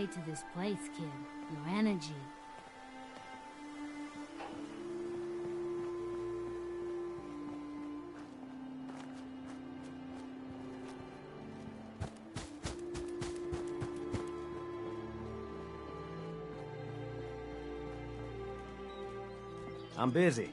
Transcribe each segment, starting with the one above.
tied to this place, kid. Your energy. I'm busy.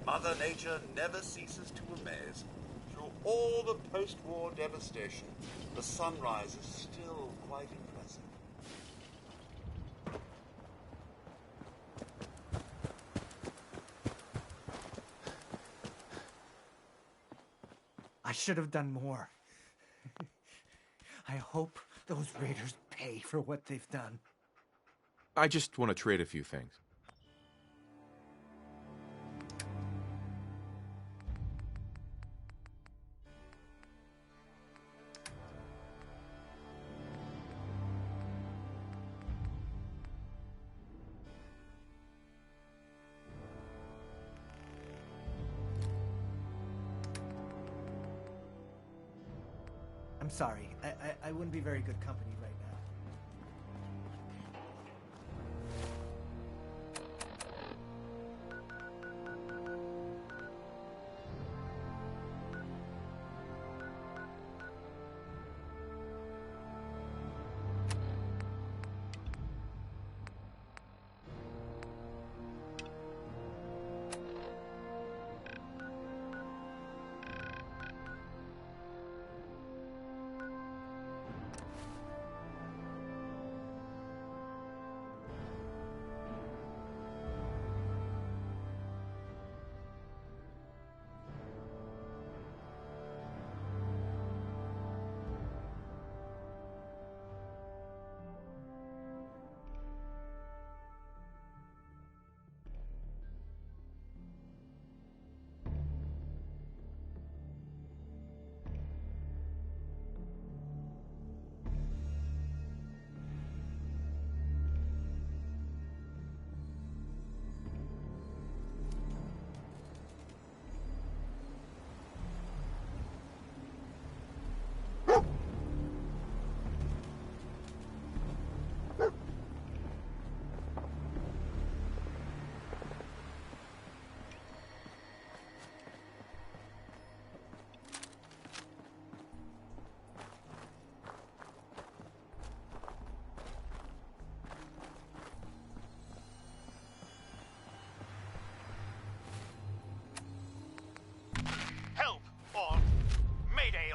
Mother Nature never ceases to amaze. Through all the post-war devastation, the sunrise is still quite impressive. I should have done more. I hope those raiders pay for what they've done. I just want to trade a few things. I'm sorry. I wouldn't be very good company right now.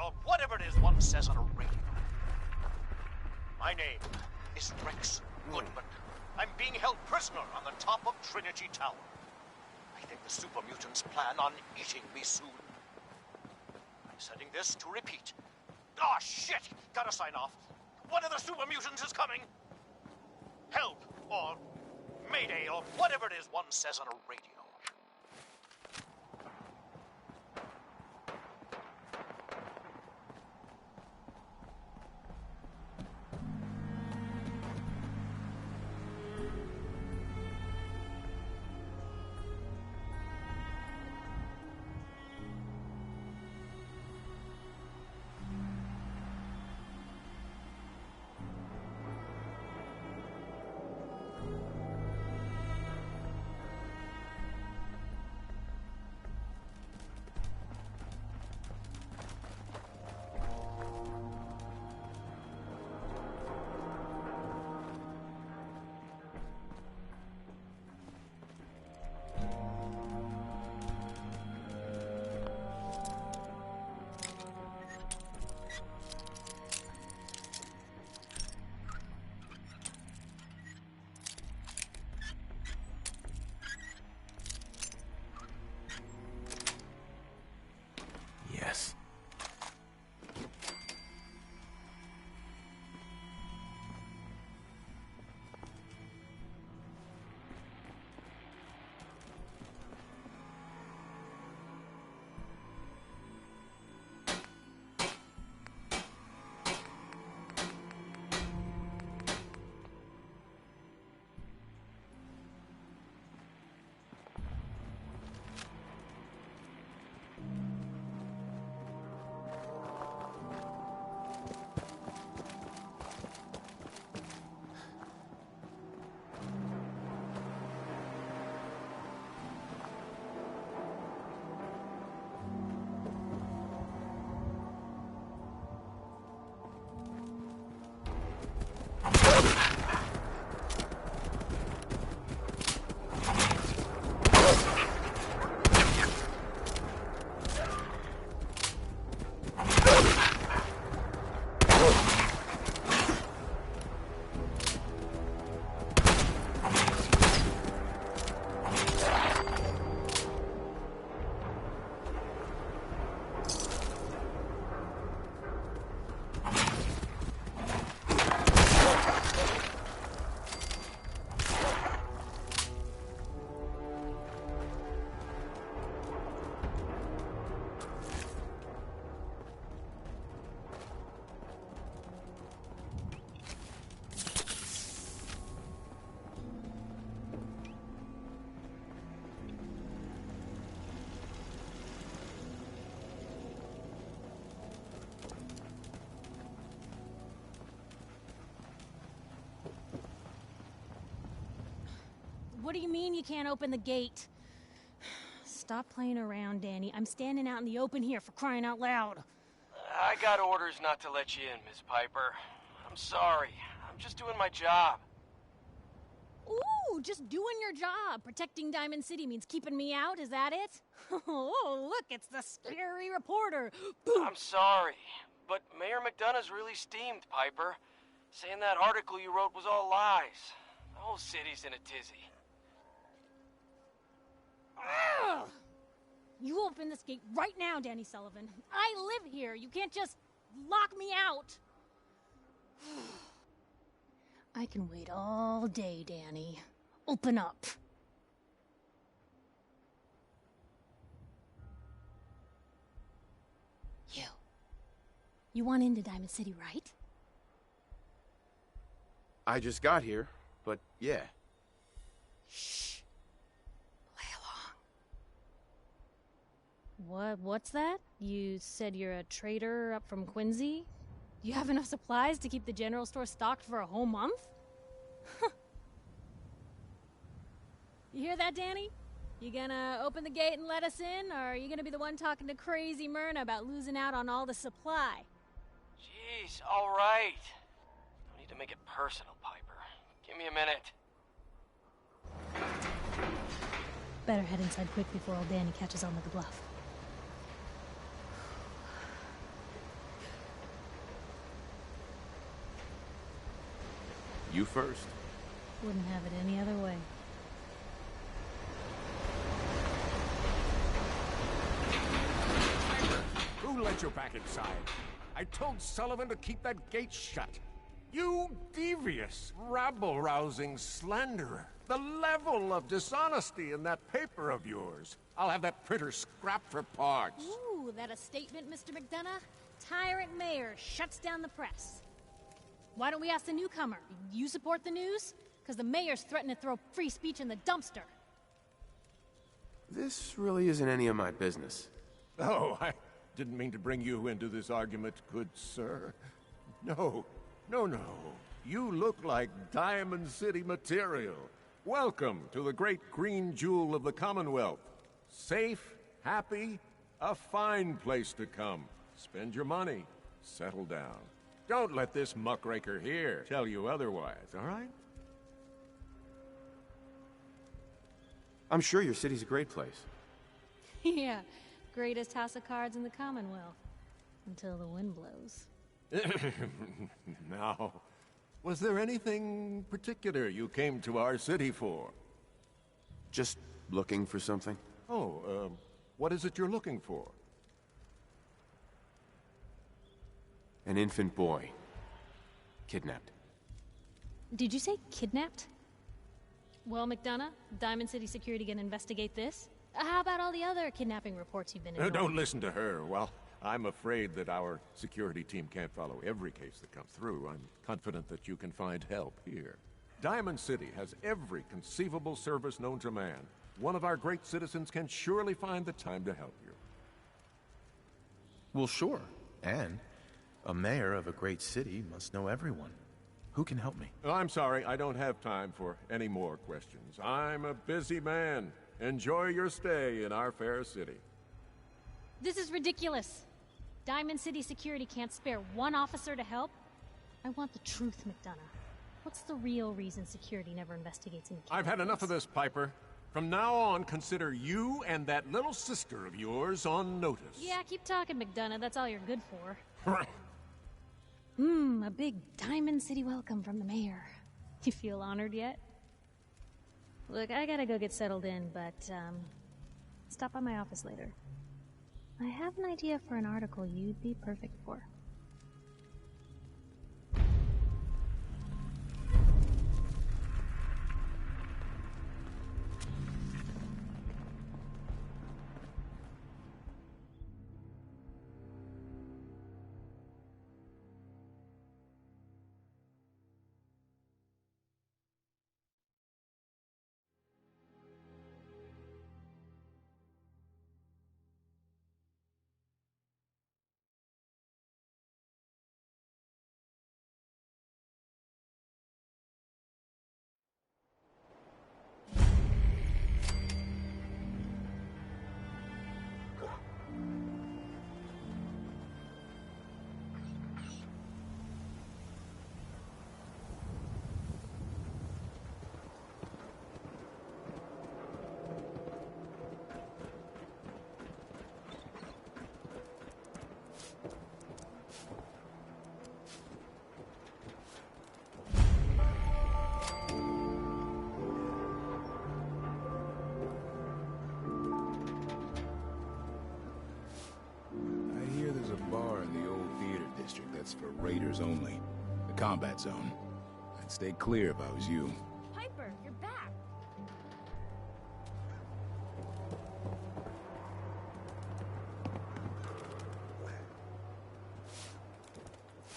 Or whatever it is one says on a radio. My name is Rex Goodman. I'm being held prisoner on the top of Trinity Tower. I think the super mutants plan on eating me soon. I'm setting this to repeat. Ah, shit! Gotta sign off. One of the super mutants is coming. Help, or Mayday, or whatever it is one says on a radio. What do you mean you can't open the gate? Stop playing around, Danny. I'm standing out in the open here, for crying out loud. I got orders not to let you in, Miss Piper. I'm sorry. I'm just doing my job. Ooh, just doing your job. Protecting Diamond City means keeping me out, is that it? Oh, look, it's the scary reporter. Boom. I'm sorry, but Mayor McDonough's really steamed, Piper. Saying that article you wrote was all lies. The whole city's in a tizzy. Ugh. You open this gate right now, Danny Sullivan. I live here. You can't just lock me out. I can wait all day, Danny. Open up. You want into Diamond City, right? I just got here, but yeah. Shh. Play along. What's that? You said you're a trader up from Quincy? You have enough supplies to keep the general store stocked for a whole month? You hear that, Danny? You gonna open the gate and let us in, or are you gonna be the one talking to crazy Myrna about losing out on all the supply? Jeez, all right. No need to make it personal, Piper. Give me a minute. Better head inside quick before old Danny catches on with the bluff. You first. Wouldn't have it any other way. Who let you back inside? I told Sullivan to keep that gate shut. You devious, rabble-rousing slanderer. The level of dishonesty in that paper of yours. I'll have that printer scrapped for parts. Ooh, that a statement, Mr. McDonough? Tyrant mayor shuts down the press. Why don't we ask the newcomer? You support the news? Because the mayor's threatened to throw free speech in the dumpster. This really isn't any of my business. Oh, I didn't mean to bring you into this argument, good sir. No. You look like Diamond City material. Welcome to the great green jewel of the Commonwealth. Safe, happy, a fine place to come. Spend your money, settle down. Don't let this muckraker here tell you otherwise, all right? I'm sure your city's a great place. Yeah, greatest house of cards in the Commonwealth. Until the wind blows. Now, was there anything particular you came to our city for? Just looking for something? Oh, what is it you're looking for? An infant boy. Kidnapped. Did you say kidnapped? Well, McDonough, Diamond City Security gonna investigate this? How about all the other kidnapping reports you've been involved in? Don't listen to her. Well, I'm afraid that our security team can't follow every case that comes through. I'm confident that you can find help here. Diamond City has every conceivable service known to man. One of our great citizens can surely find the time to help you. Well, sure. And a mayor of a great city must know everyone. Who can help me? Oh, I'm sorry, I don't have time for any more questions. I'm a busy man. Enjoy your stay in our fair city. This is ridiculous. Diamond City Security can't spare one officer to help. I want the truth, McDonough. What's the real reason security never investigates any I've had enough of this, Piper. From now on, consider you and that little sister of yours on notice. Yeah, keep talking, McDonough. That's all you're good for. A big Diamond City welcome from the mayor. You feel honored yet? Look, I gotta go get settled in, but, stop by my office later. I have an idea for an article you'd be perfect for. It's for raiders only. The combat zone. I'd stay clear if I was you. Piper, you're back.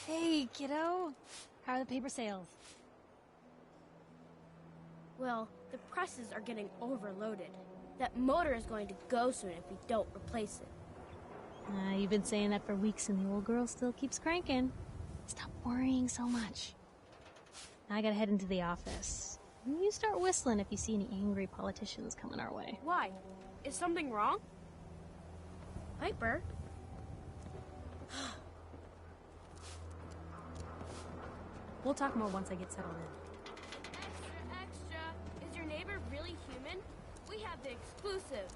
Hey, kiddo. How are the paper sales? Well, the presses are getting overloaded. That motor is going to go soon if we don't replace it. You've been saying that for weeks and the old girl still keeps cranking. Stop worrying so much. I gotta head into the office. You start whistling if you see any angry politicians coming our way. Why? Is something wrong? Piper? We'll talk more once I get settled in. Extra, extra. Is your neighbor really human? We have the exclusive.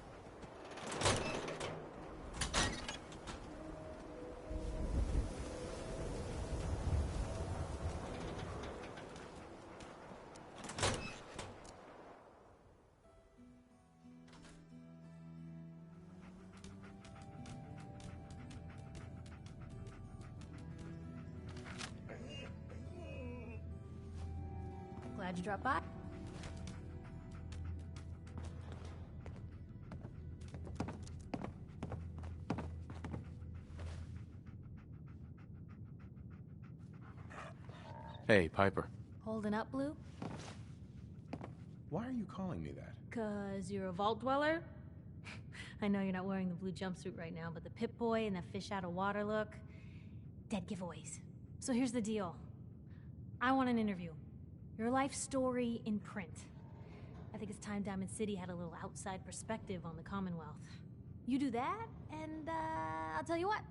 Glad you dropped by. Hey, Piper. Holding up, Blue? Why are you calling me that? 'Cause you're a vault dweller? I know you're not wearing the blue jumpsuit right now, but the Pip-Boy and the fish out of water look, dead giveaways. So here's the deal. I want an interview. Your life story in print. I think it's time Diamond City had a little outside perspective on the Commonwealth. You do that, and I'll tell you what.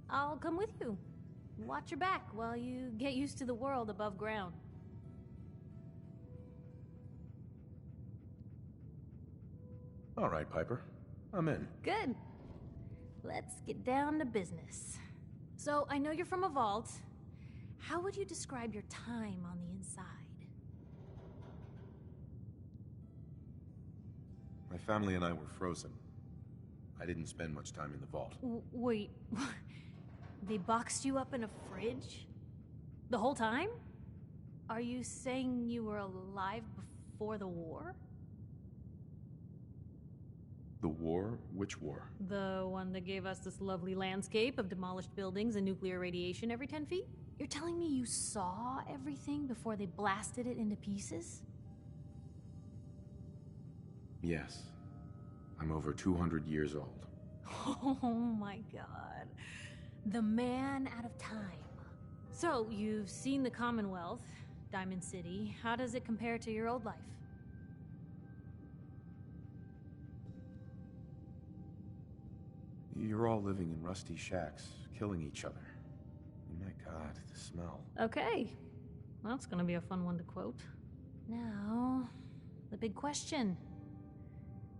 I'll come with you. Watch your back while you get used to the world above ground. All right, Piper. I'm in. Good. Let's get down to business. So, I know you're from a vault. How would you describe your time on the inside? My family and I were frozen. I didn't spend much time in the vault. Wait, they boxed you up in a fridge? The whole time? Are you saying you were alive before the war? The war? Which war? The one that gave us this lovely landscape of demolished buildings and nuclear radiation every 10 feet? You're telling me you saw everything before they blasted it into pieces? Yes. I'm over 200 years old. Oh my god. The man out of time. So, you've seen the Commonwealth, Diamond City. How does it compare to your old life? You're all living in rusty shacks, killing each other. Oh my god, the smell. Okay. That's gonna be a fun one to quote. Now, the big question.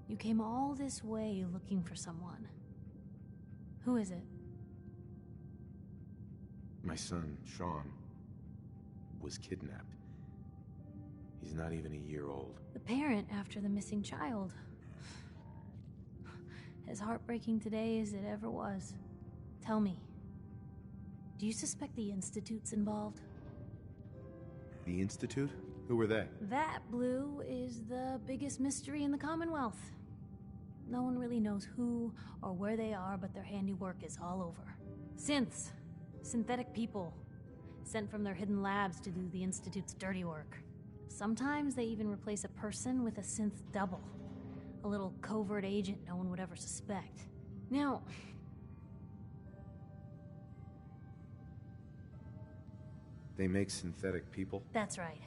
You came all this way looking for someone. Who is it? My son, Sean, was kidnapped. He's not even a year old. The parent after the missing child. As heartbreaking today as it ever was. Tell me, do you suspect the Institute's involved? The Institute? Who were they? That, Blue, is the biggest mystery in the Commonwealth. No one really knows who or where they are, but their handiwork is all over. Synths. Synthetic people. Sent from their hidden labs to do the Institute's dirty work. Sometimes they even replace a person with a synth double. A little covert agent no one would ever suspect. Now... They make synthetic people? That's right.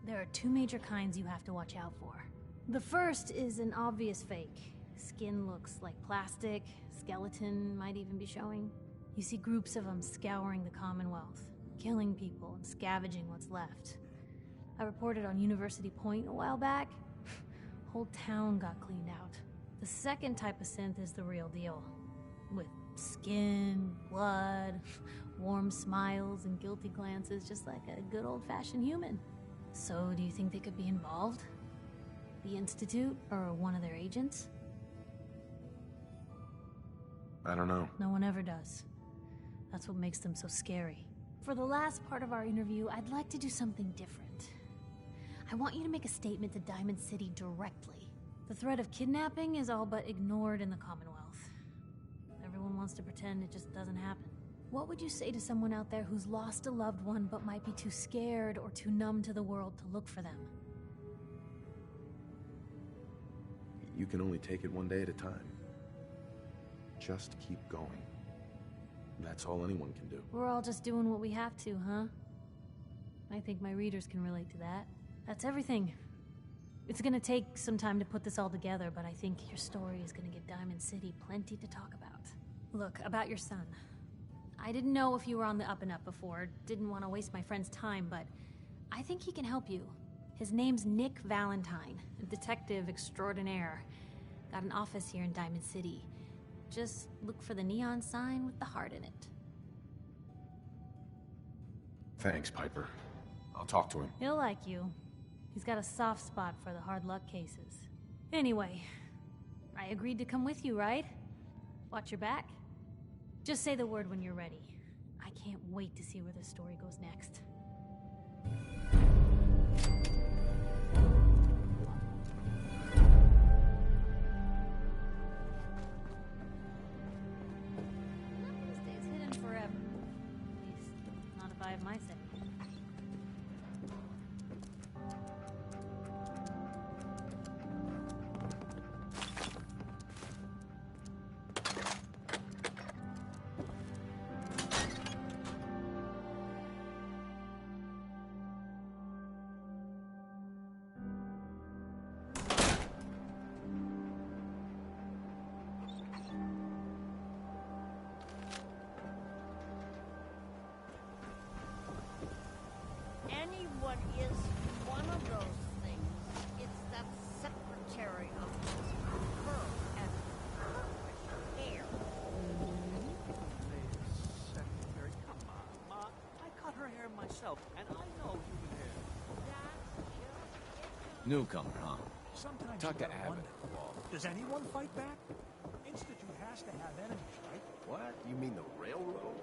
There are two major kinds you have to watch out for. The first is an obvious fake. Skin looks like plastic, skeleton might even be showing. You see groups of them scouring the Commonwealth, killing people and scavenging what's left. I reported on University Point a while back. Whole town got cleaned out. The second type of synth is the real deal. With skin, blood, warm smiles and guilty glances, just like a good old-fashioned human. So, do you think they could be involved? The Institute, or one of their agents? I don't know. No one ever does. That's what makes them so scary. For the last part of our interview, I'd like to do something different. I want you to make a statement to Diamond City directly. The threat of kidnapping is all but ignored in the Commonwealth. Everyone wants to pretend it just doesn't happen. What would you say to someone out there who's lost a loved one but might be too scared or too numb to the world to look for them? You can only take it one day at a time. Just keep going. That's all anyone can do. We're all just doing what we have to, huh? I think my readers can relate to that. That's everything. It's gonna take some time to put this all together, but I think your story is gonna give Diamond City plenty to talk about. Look, about your son. I didn't know if you were on the up and up before, didn't want to waste my friend's time, but I think he can help you. His name's Nick Valentine, a detective extraordinaire. Got an office here in Diamond City. Just look for the neon sign with the heart in it. Thanks, Piper. I'll talk to him. He'll like you. He's got a soft spot for the hard luck cases. Anyway, I agreed to come with you, right? Watch your back. Just say the word when you're ready. I can't wait to see where this story goes next. Nothing stays hidden forever. At least, not if I have my say. Anyone is one of those things. It's that secretary of his, her and her hair. Secretary, come on, Ma. I cut her hair myself, and I know human hair. Newcomer, huh? Sometimes Talk you to gotta Abbott. wonder, does anyone fight back? Institute has to have enemies, right? What? You mean the railroad?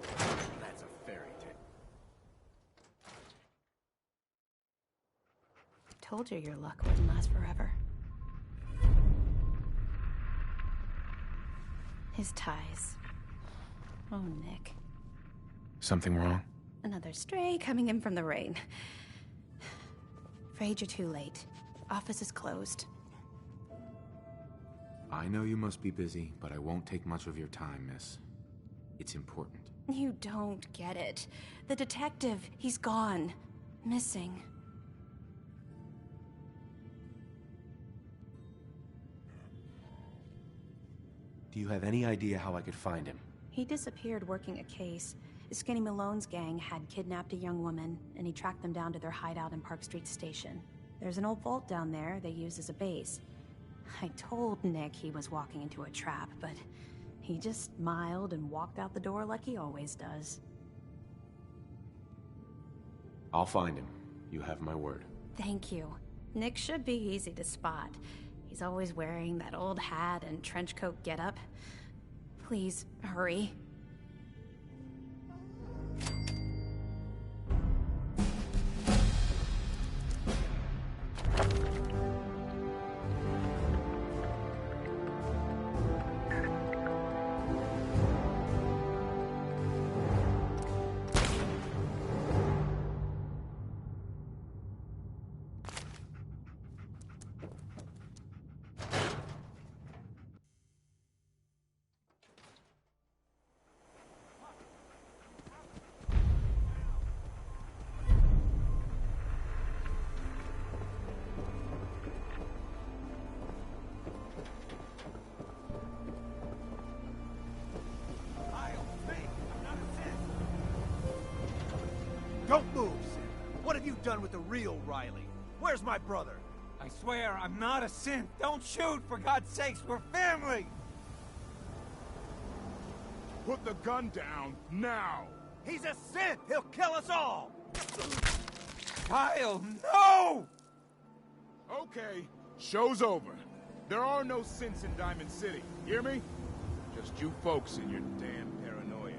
That's a fairy tale. Told you your luck wouldn't last forever. His ties. Oh, Nick. Something wrong? Another stray coming in from the rain. Afraid you're too late. Office is closed. I know you must be busy, but I won't take much of your time, miss. It's important. You don't get it. The detective, he's gone. Missing. Do you have any idea how I could find him? He disappeared working a case. Skinny Malone's gang had kidnapped a young woman, and he tracked them down to their hideout in Park Street Station. There's an old vault down there they use as a base. I told Nick he was walking into a trap, but he just smiled and walked out the door like he always does. I'll find him. You have my word. Thank you. Nick should be easy to spot. He's always wearing that old hat and trench coat getup. Please, hurry. Don't move, Sid. What have you done with the real Riley? Where's my brother? I swear I'm not a synth. Don't shoot, for God's sakes. We're family. Put the gun down, now! He's a synth! He'll kill us all! Kyle, no! Okay, show's over. There are no synths in Diamond City, hear me? Just you folks and your damn paranoia.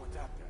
What's up there?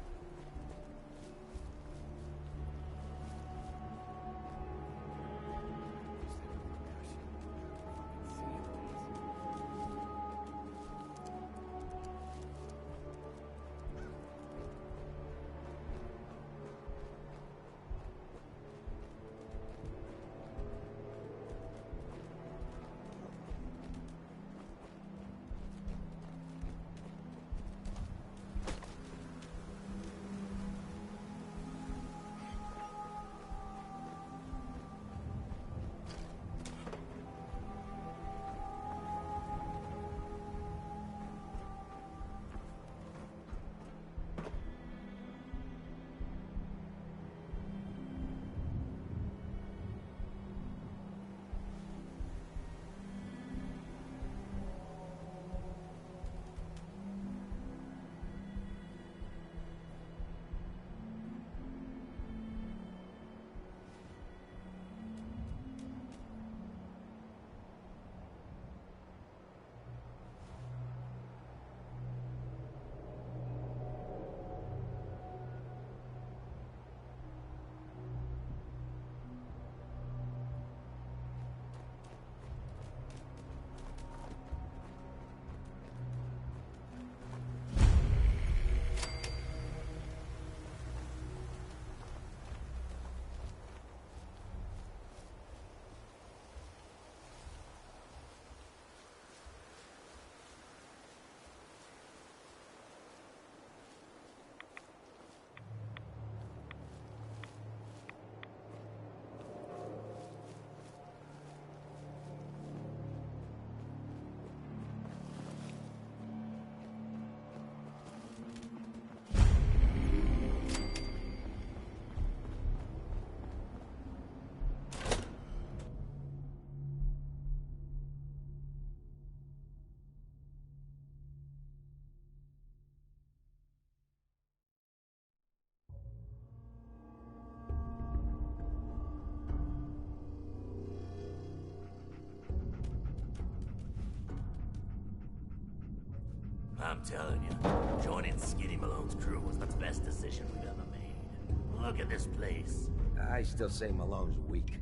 I'm telling you, joining Skinny Malone's crew was the best decision we've ever made. Look at this place. I still say Malone's weak.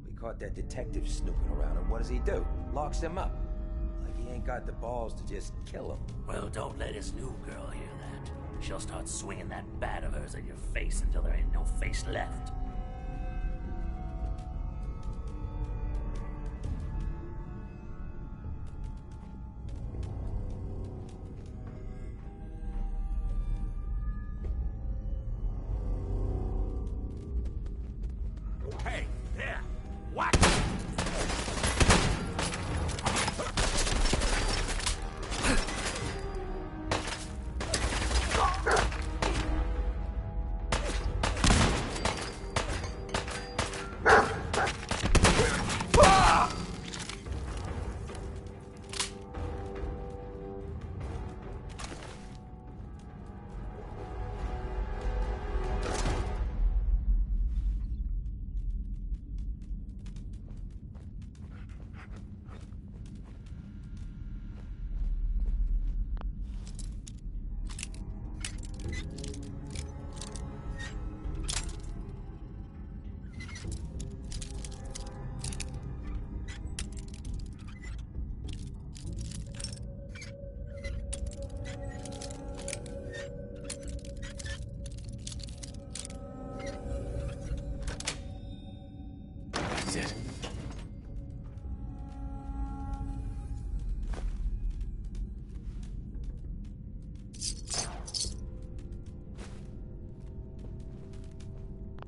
We caught that detective snooping around, and what does he do? Locks him up. Like he ain't got the balls to just kill him. Well, don't let his new girl hear that. She'll start swinging that bat of hers at your face until there ain't no face left. Hey, there! What? That's it.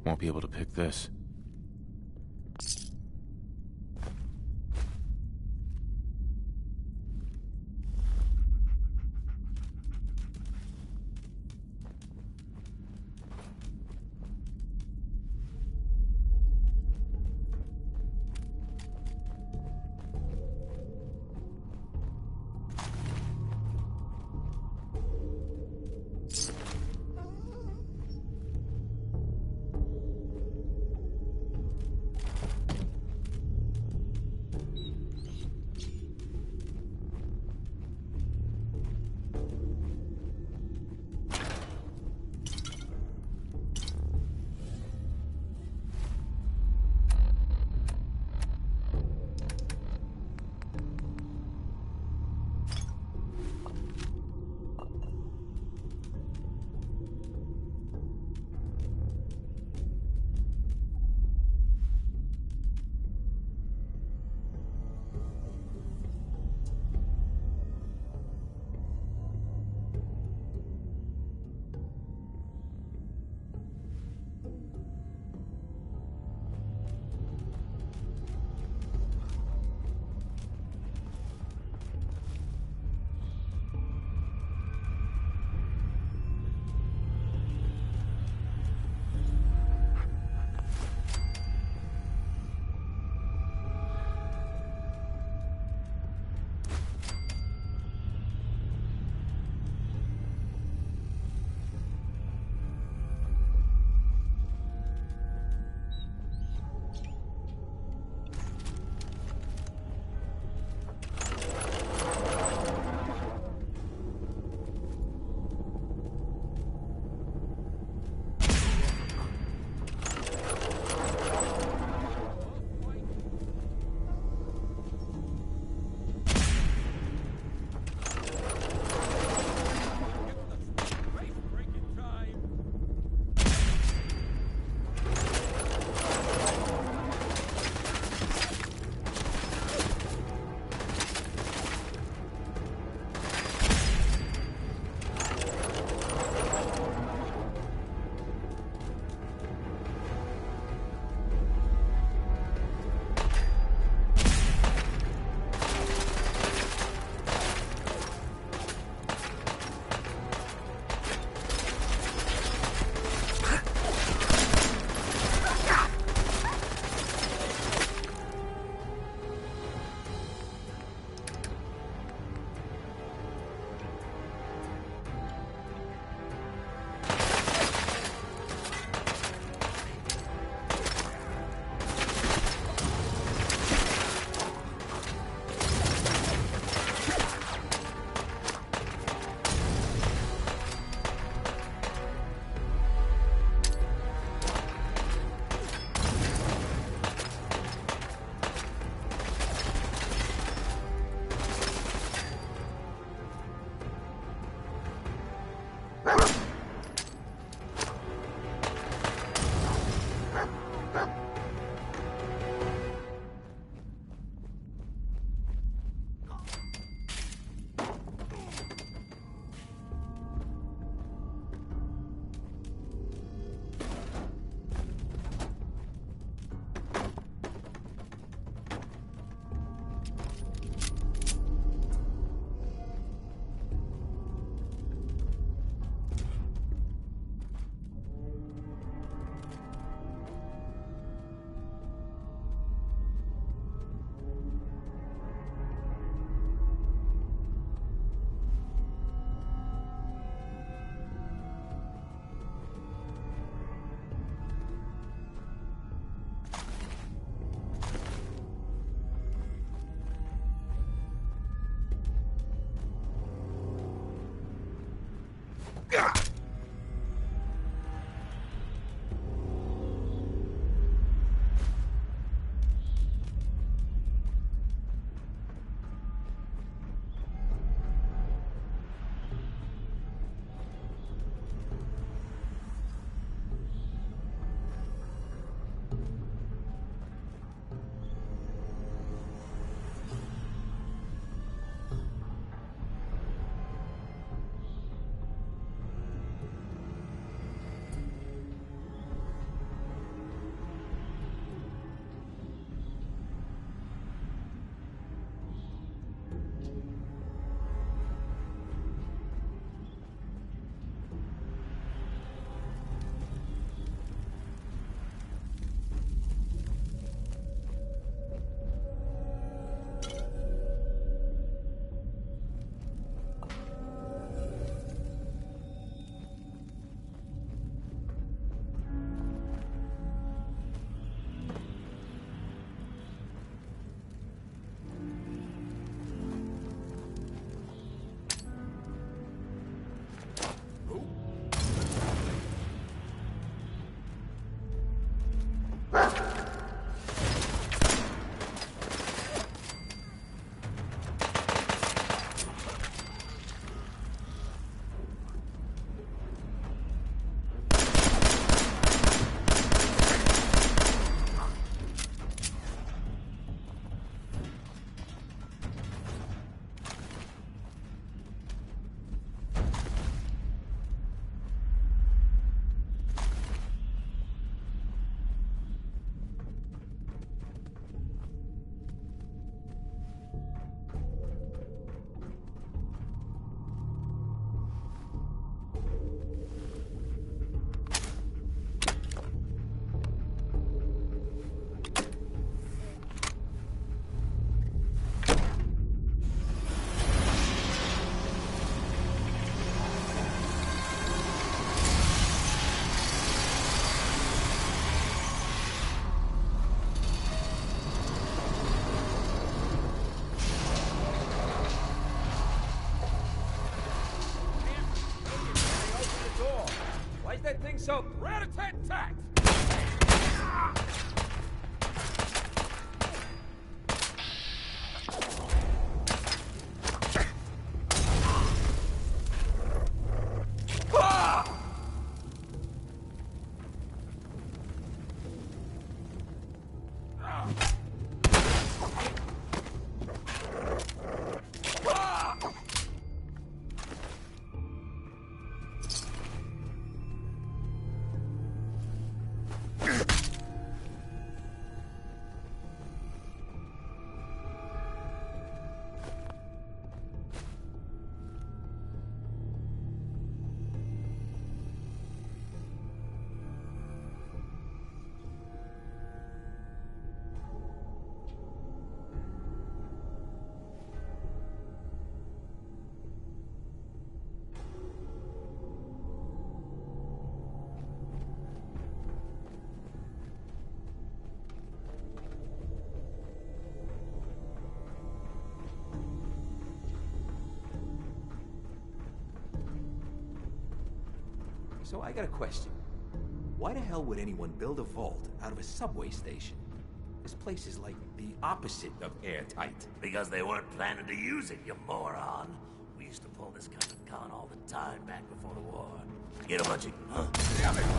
Won't be able to pick this. That thing so rat-a-tat-tat! So I got a question. Why the hell would anyone build a vault out of a subway station? This place is like the opposite of airtight. Because they weren't planning to use it, you moron. We used to pull this kind of con all the time back before the war. Get a bunch of... Huh? Wait a minute.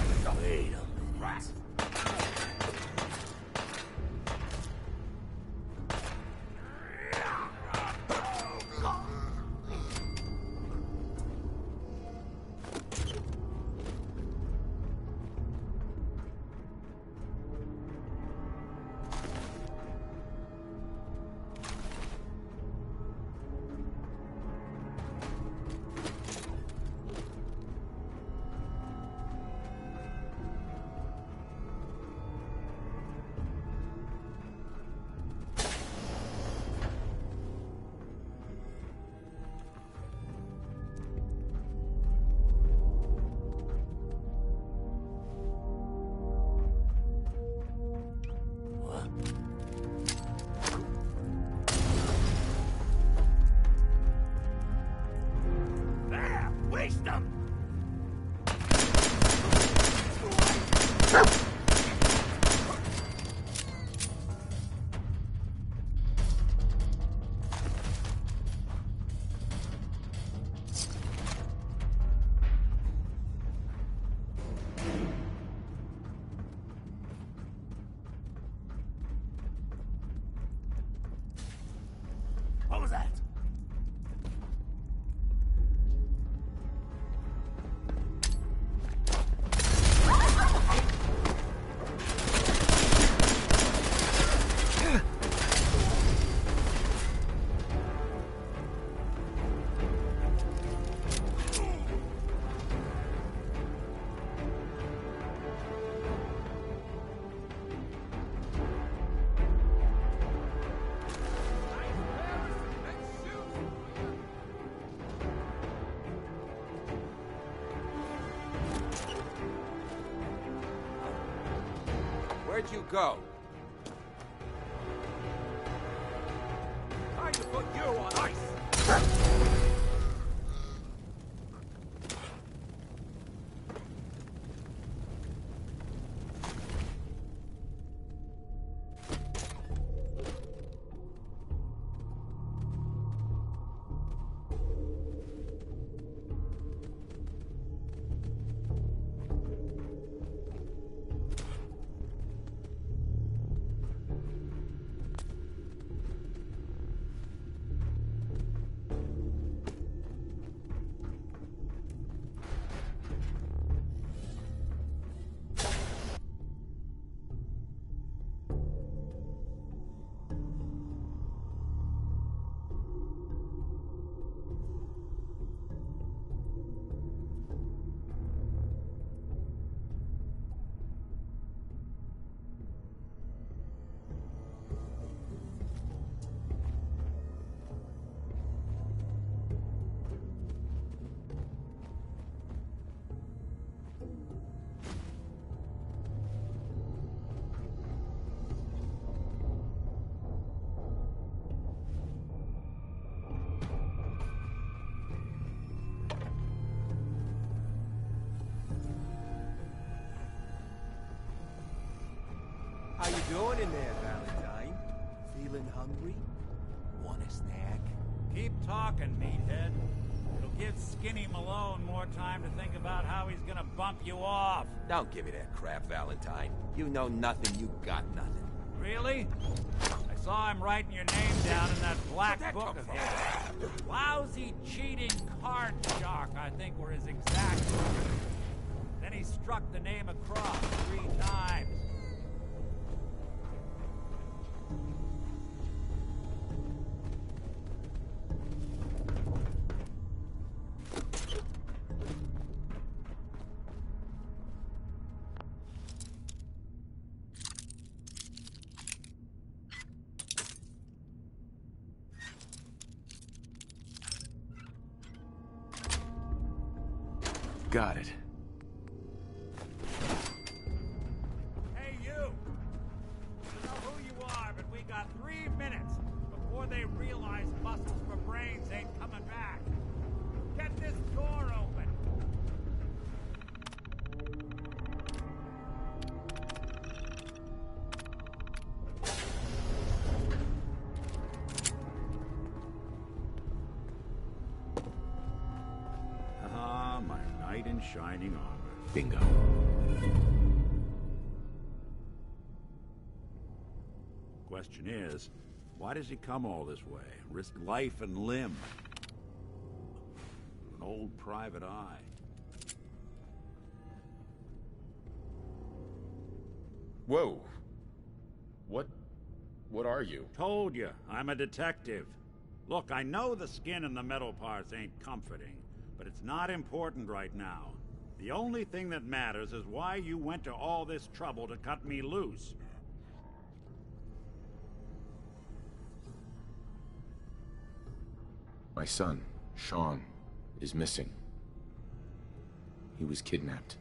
Where'd you go? Time to put you on ice! How you doing in there, Valentine? Feeling hungry? Want a snack? Keep talking, meathead. It'll give Skinny Malone more time to think about how he's gonna bump you off. Don't give me that crap, Valentine. You know nothing, you got nothing. Really? I saw him writing your name down in that black book of his. Lousy, cheating card shark, I think were his exact words. Then he struck the name across 3 times. Got it. Hey, you! I don't know who you are, but we got 3 minutes before they realize muscles for brains ain't coming back. Get this door open! Ah, my knight in shining armor. Bingo. Question is, why does he come all this way? Risk life and limb? An old private eye. Whoa. What are you? Told you, I'm a detective. Look, I know the skin and the metal parts ain't comforting, but it's not important right now. The only thing that matters is why you went to all this trouble to cut me loose. My son, Sean, is missing. He was kidnapped.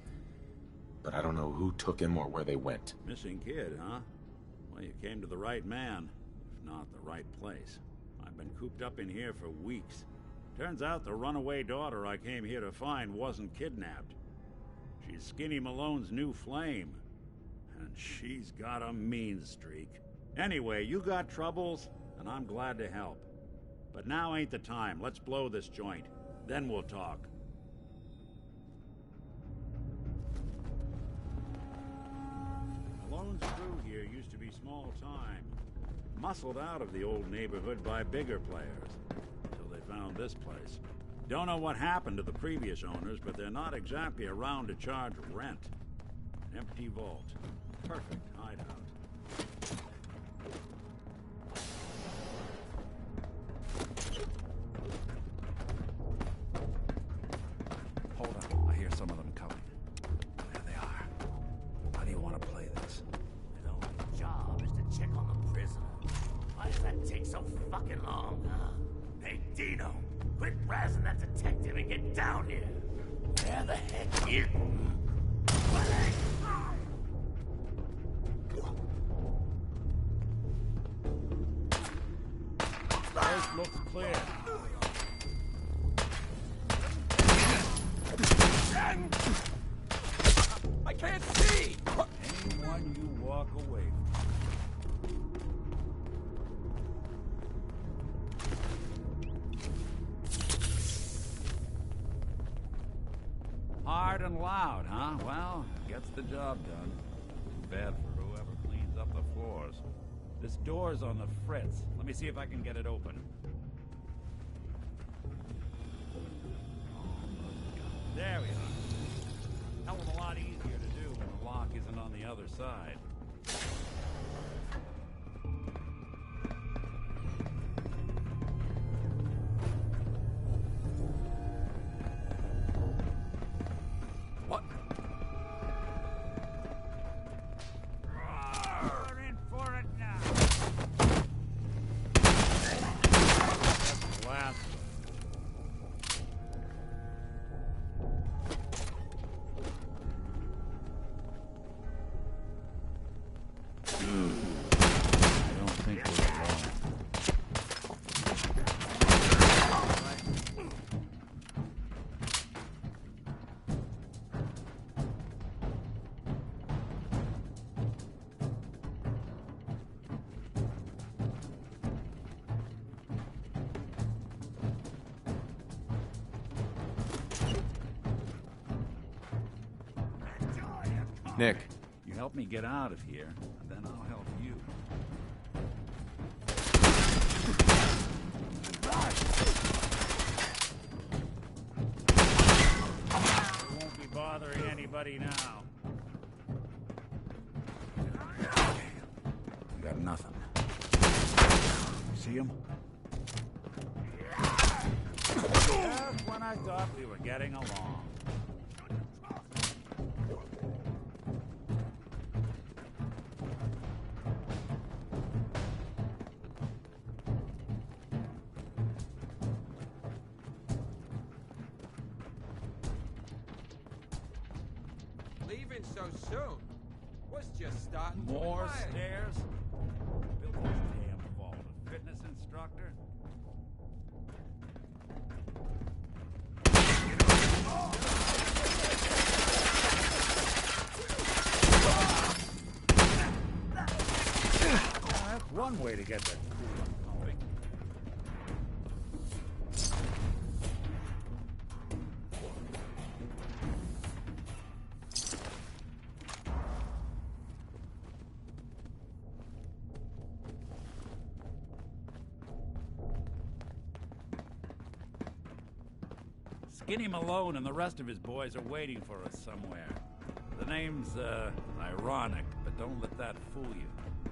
But I don't know who took him or where they went. Missing kid, huh? Well, you came to the right man, if not the right place. I've been cooped up in here for weeks. Turns out the runaway daughter I came here to find wasn't kidnapped. She's Skinny Malone's new flame. And she's got a mean streak. Anyway, you got troubles, and I'm glad to help. But now ain't the time. Let's blow this joint. Then we'll talk. Malone's crew here used to be small time. Muscled out of the old neighborhood by bigger players. Until they found this place. Don't know what happened to the previous owners, but they're not exactly around to charge rent. Empty vault. Perfect hideout. Hold on, I hear some of them coming. There they are. How do you want to play this? His only job is to check on the prisoner. Why does that take so fucking long, huh? Hey, Dino, quit razzing that detective and get down here. Where the heck is... I can't see! Anyone you walk away from. Hard and loud, huh? Well, gets the job done. Too bad for whoever cleans up the floors. This door's on the fritz. Let me see if I can get it open. There we are. Hell of a lot easier to do when the lock isn't on the other side. What? We're in for it now. Last one. Nick. You help me get out of here, and then I'll help you. We won't be bothering anybody now. We got nothing. See him? Just when I thought we were getting along. Leaving so soon? Was just starting. More stairs? Built this damn vault. A fitness instructor? That's one way to get that coolant pumping. Skinny Malone and the rest of his boys are waiting for us somewhere. The name's, ironic, but don't let that fool you.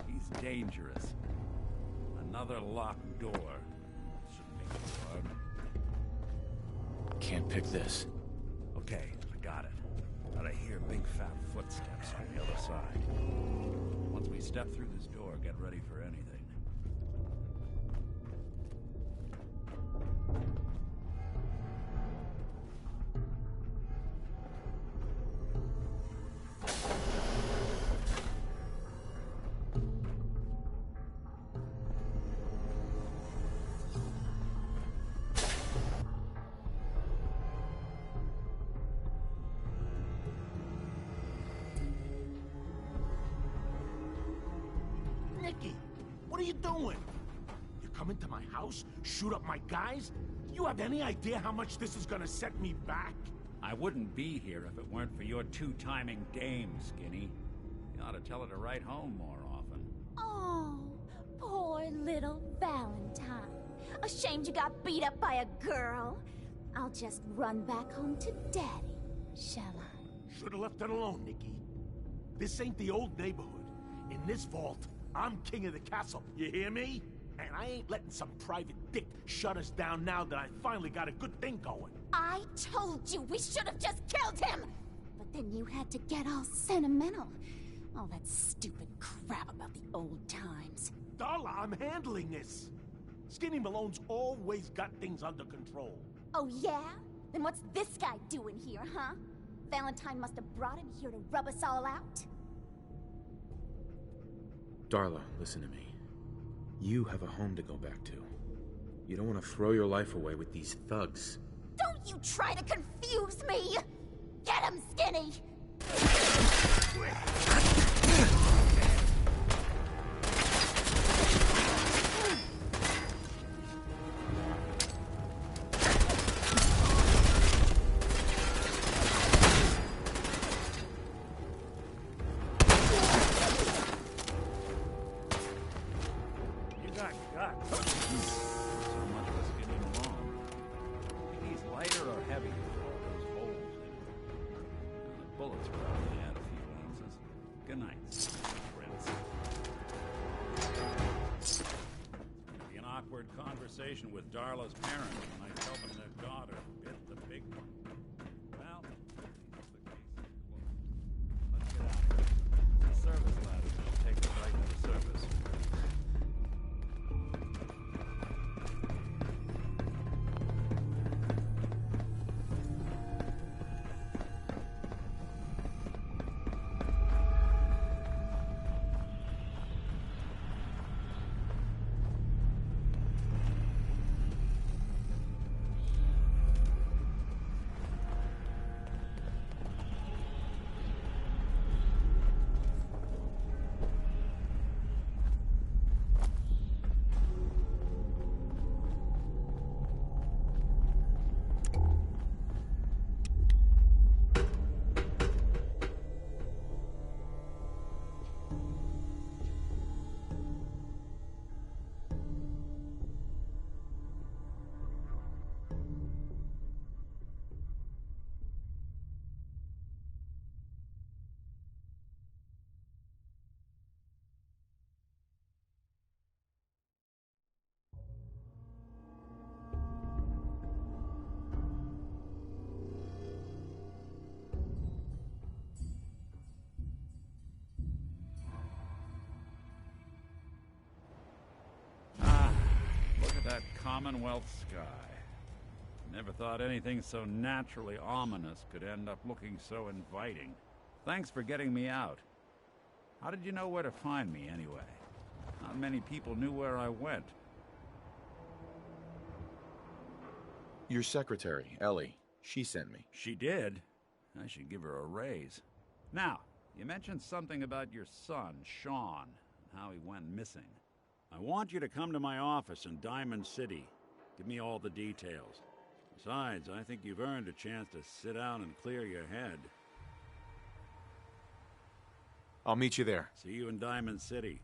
He's dangerous. Another locked door. Shouldn't make it hard. Can't pick this. Okay, I got it. But I hear big fat footsteps on the other side. Once we step through this door, get ready for anything. Nicky, what are you doing? You come into my house, shoot up my guys? You have any idea how much this is gonna set me back? I wouldn't be here if it weren't for your two-timing dame, Skinny. You ought to tell her to write home more often. Oh, poor little Valentine. Ashamed you got beat up by a girl? I'll just run back home to Daddy, shall I? Should've left it alone, Nicky. This ain't the old neighborhood. In this vault, I'm king of the castle, you hear me? And I ain't letting some private dick shut us down now that I finally got a good thing going. I told you we should have just killed him! But then you had to get all sentimental. All that stupid crap about the old times. Darla, I'm handling this. Skinny Malone's always got things under control. Oh yeah? Then what's this guy doing here, huh? Valentine must have brought him here to rub us all out? Darla, listen to me. You have a home to go back to. You don't want to throw your life away with these thugs. Don't you try to confuse me! Get Danny! You got guts. So much for Skinny Malone. Think he's lighter or heavier with all those holes in him? The bullets probably add a few ounces. Good night, Prince. It's gonna be an awkward conversation with Darla's parents when I tell them their daughter bit the big one. Well, that's the case. Let's get out of here. The service ladder will take us right to the service. Look at that Commonwealth sky. Never thought anything so naturally ominous could end up looking so inviting. Thanks for getting me out. How did you know where to find me, anyway? Not many people knew where I went. Your secretary, Ellie, she sent me. She did? I should give her a raise. Now, you mentioned something about your son, Sean, and how he went missing. I want you to come to my office in Diamond City. Give me all the details. Besides, I think you've earned a chance to sit down and clear your head. I'll meet you there. See you in Diamond City.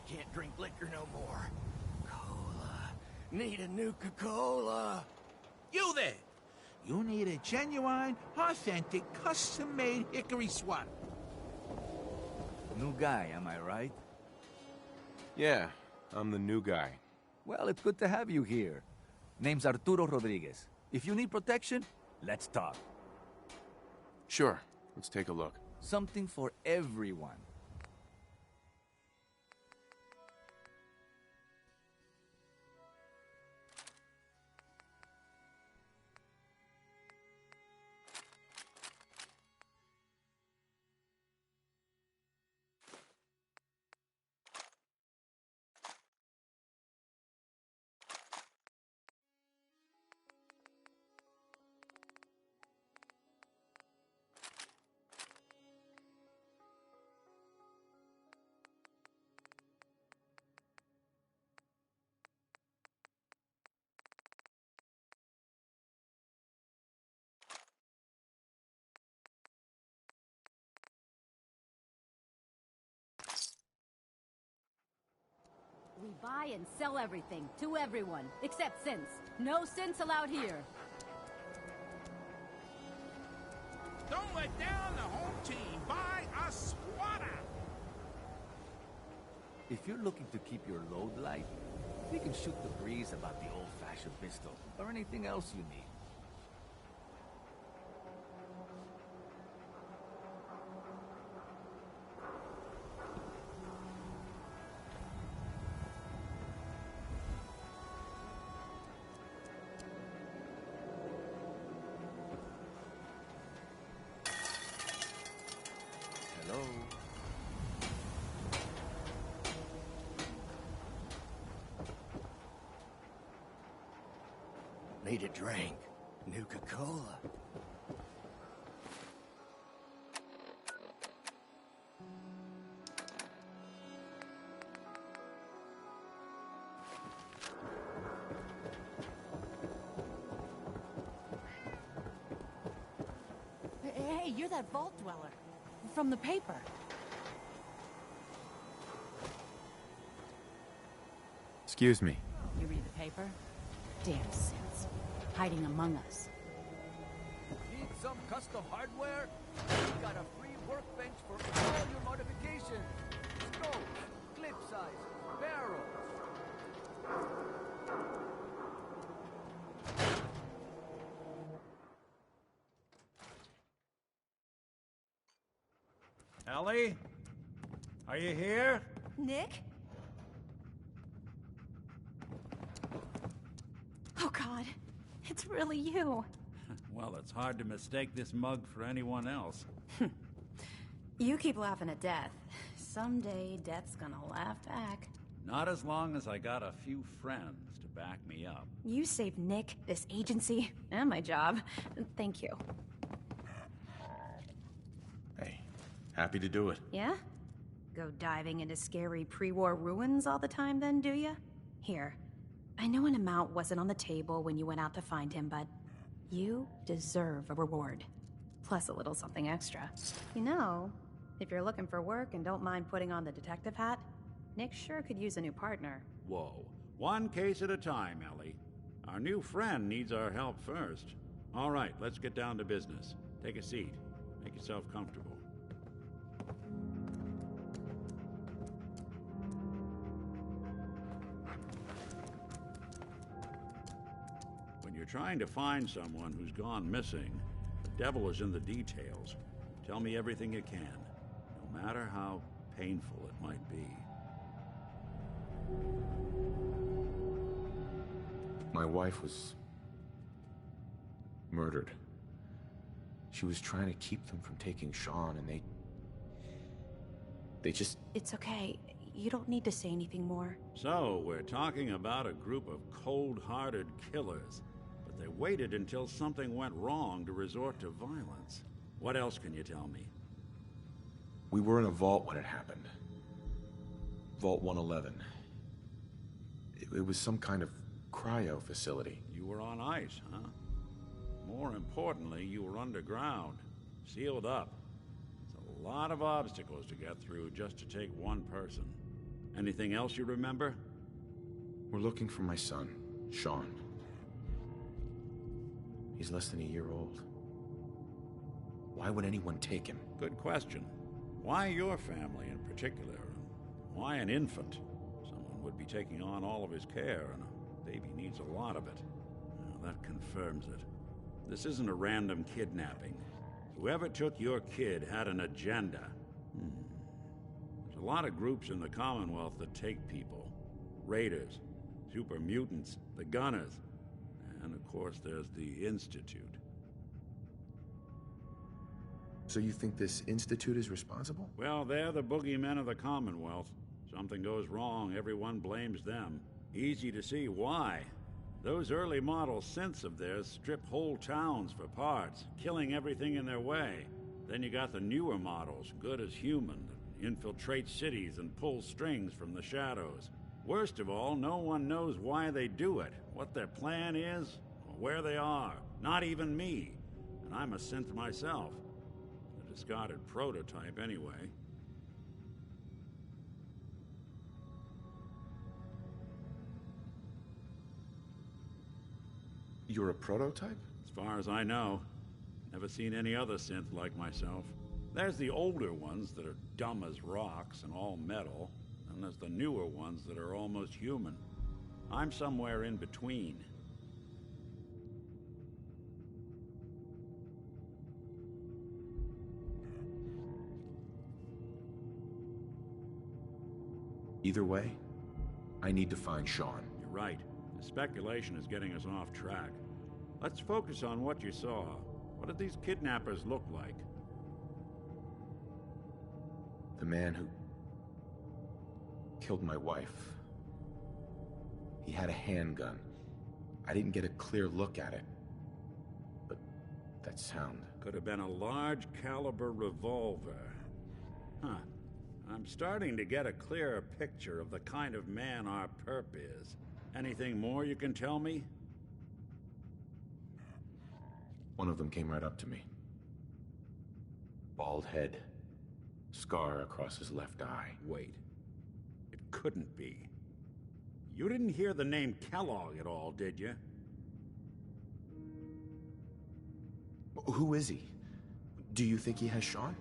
can't drink liquor no more. Cola. Need a Nuka-Cola. You there! You need a genuine, authentic, custom-made hickory swap. New guy, am I right? Yeah, I'm the new guy. Well, it's good to have you here. Name's Arturo Rodriguez. If you need protection, let's talk. Sure, let's take a look. Something for everyone. We buy and sell everything, to everyone, except synths. No synths allowed here. Don't let down the home team. Buy a swatter. If you're looking to keep your load light, we can shoot the breeze about the old-fashioned pistol, or anything else you need. Hello? Need a drink. Nuka-Cola. Hey, you're that vault dweller. From the paper. Excuse me. You read the paper? Damn sense. Hiding among us. Need some custom hardware? We got a free workbench for all your modifications. Scopes, clip sizes, barrels. Ellie? Are you here? Nick? Oh God, it's really you. Well, it's hard to mistake this mug for anyone else. You keep laughing at death. Someday, death's gonna laugh back. Not as long as I got a few friends to back me up. You saved Nick, this agency, and my job. Thank you. Hey, happy to do it. Yeah? Go diving into scary pre-war ruins all the time then, do ya? Here, I know an amount wasn't on the table when you went out to find him, but you deserve a reward. Plus a little something extra. You know, if you're looking for work and don't mind putting on the detective hat, Nick sure could use a new partner. Whoa. One case at a time, Ellie. Our new friend needs our help first. All right, let's get down to business. Take a seat. Make yourself comfortable. When you're trying to find someone who's gone missing, the devil is in the details. Tell me everything you can, no matter how painful it might be. My wife was murdered. She was trying to keep them from taking Sean, and they just... It's okay. You don't need to say anything more. So, we're talking about a group of cold-hearted killers, but they waited until something went wrong to resort to violence. What else can you tell me? We were in a vault when it happened. Vault 111. It was some kind of cryo facility. You were on ice, huh? More importantly, you were underground, sealed up. It's a lot of obstacles to get through just to take one person. Anything else you remember? We're looking for my son, Sean. He's less than a year old. Why would anyone take him? Good question. Why your family in particular? Why an infant? Someone would be taking on all of his care, and a baby needs a lot of it. Well, that confirms it. This isn't a random kidnapping. Whoever took your kid had an agenda. There's a lot of groups in the Commonwealth that take people. Raiders, super mutants, the Gunners, and of course there's the Institute. So you think this Institute is responsible? Well, they're the boogeymen of the Commonwealth. Something goes wrong, everyone blames them. Easy to see why. Those early model synths of theirs strip whole towns for parts, killing everything in their way. Then you got the newer models, good as human, that infiltrate cities and pull strings from the shadows. Worst of all, no one knows why they do it, what their plan is, or where they are. Not even me. And I'm a synth myself. A discarded prototype, anyway. You're a prototype? As far as I know. Never seen any other synth like myself. There's the older ones that are dumb as rocks and all metal, and there's the newer ones that are almost human. I'm somewhere in between. Either way, I need to find Sean. You're right. The speculation is getting us off track. Let's focus on what you saw. What did these kidnappers look like? The man who killed my wife. He had a handgun. I didn't get a clear look at it. But that sound... Could have been a large caliber revolver. Huh. I'm starting to get a clearer picture of the kind of man our perp is. Anything more you can tell me? One of them came right up to me. Bald head. Scar across his left eye. Wait. It couldn't be. You didn't hear the name Kellogg at all, did you? Who is he? Do you think he has Sean?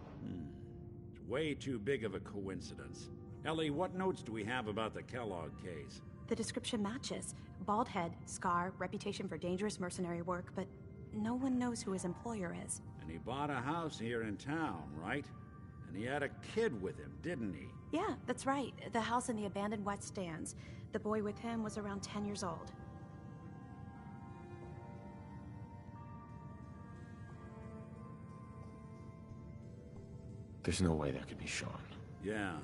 It's way too big of a coincidence. Ellie, what notes do we have about the Kellogg case? The description matches. Bald head, scar, reputation for dangerous mercenary work, but no one knows who his employer is. And he bought a house here in town, right? And he had a kid with him, didn't he? Yeah, that's right. The house in the abandoned West Stands. The boy with him was around 10 years old. There's no way that could be Sean. Yeah.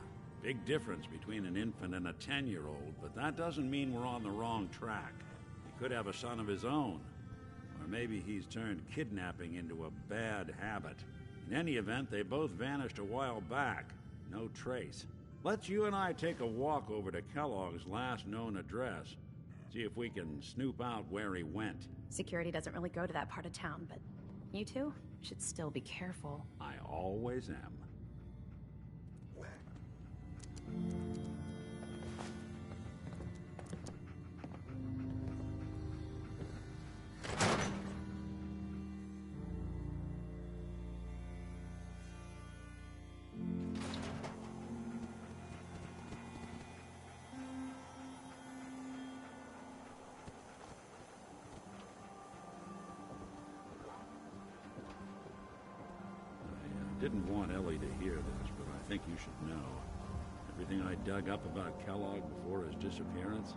Big difference between an infant and a 10-year-old, but that doesn't mean we're on the wrong track. He could have a son of his own. Or maybe he's turned kidnapping into a bad habit. In any event, they both vanished a while back. No trace. Let's you and I take a walk over to Kellogg's last known address. See if we can snoop out where he went. Security doesn't really go to that part of town, but you two should still be careful. I always am. Didn't want Ellie to hear this, but I think you should know. Everything I dug up about Kellogg before his disappearance,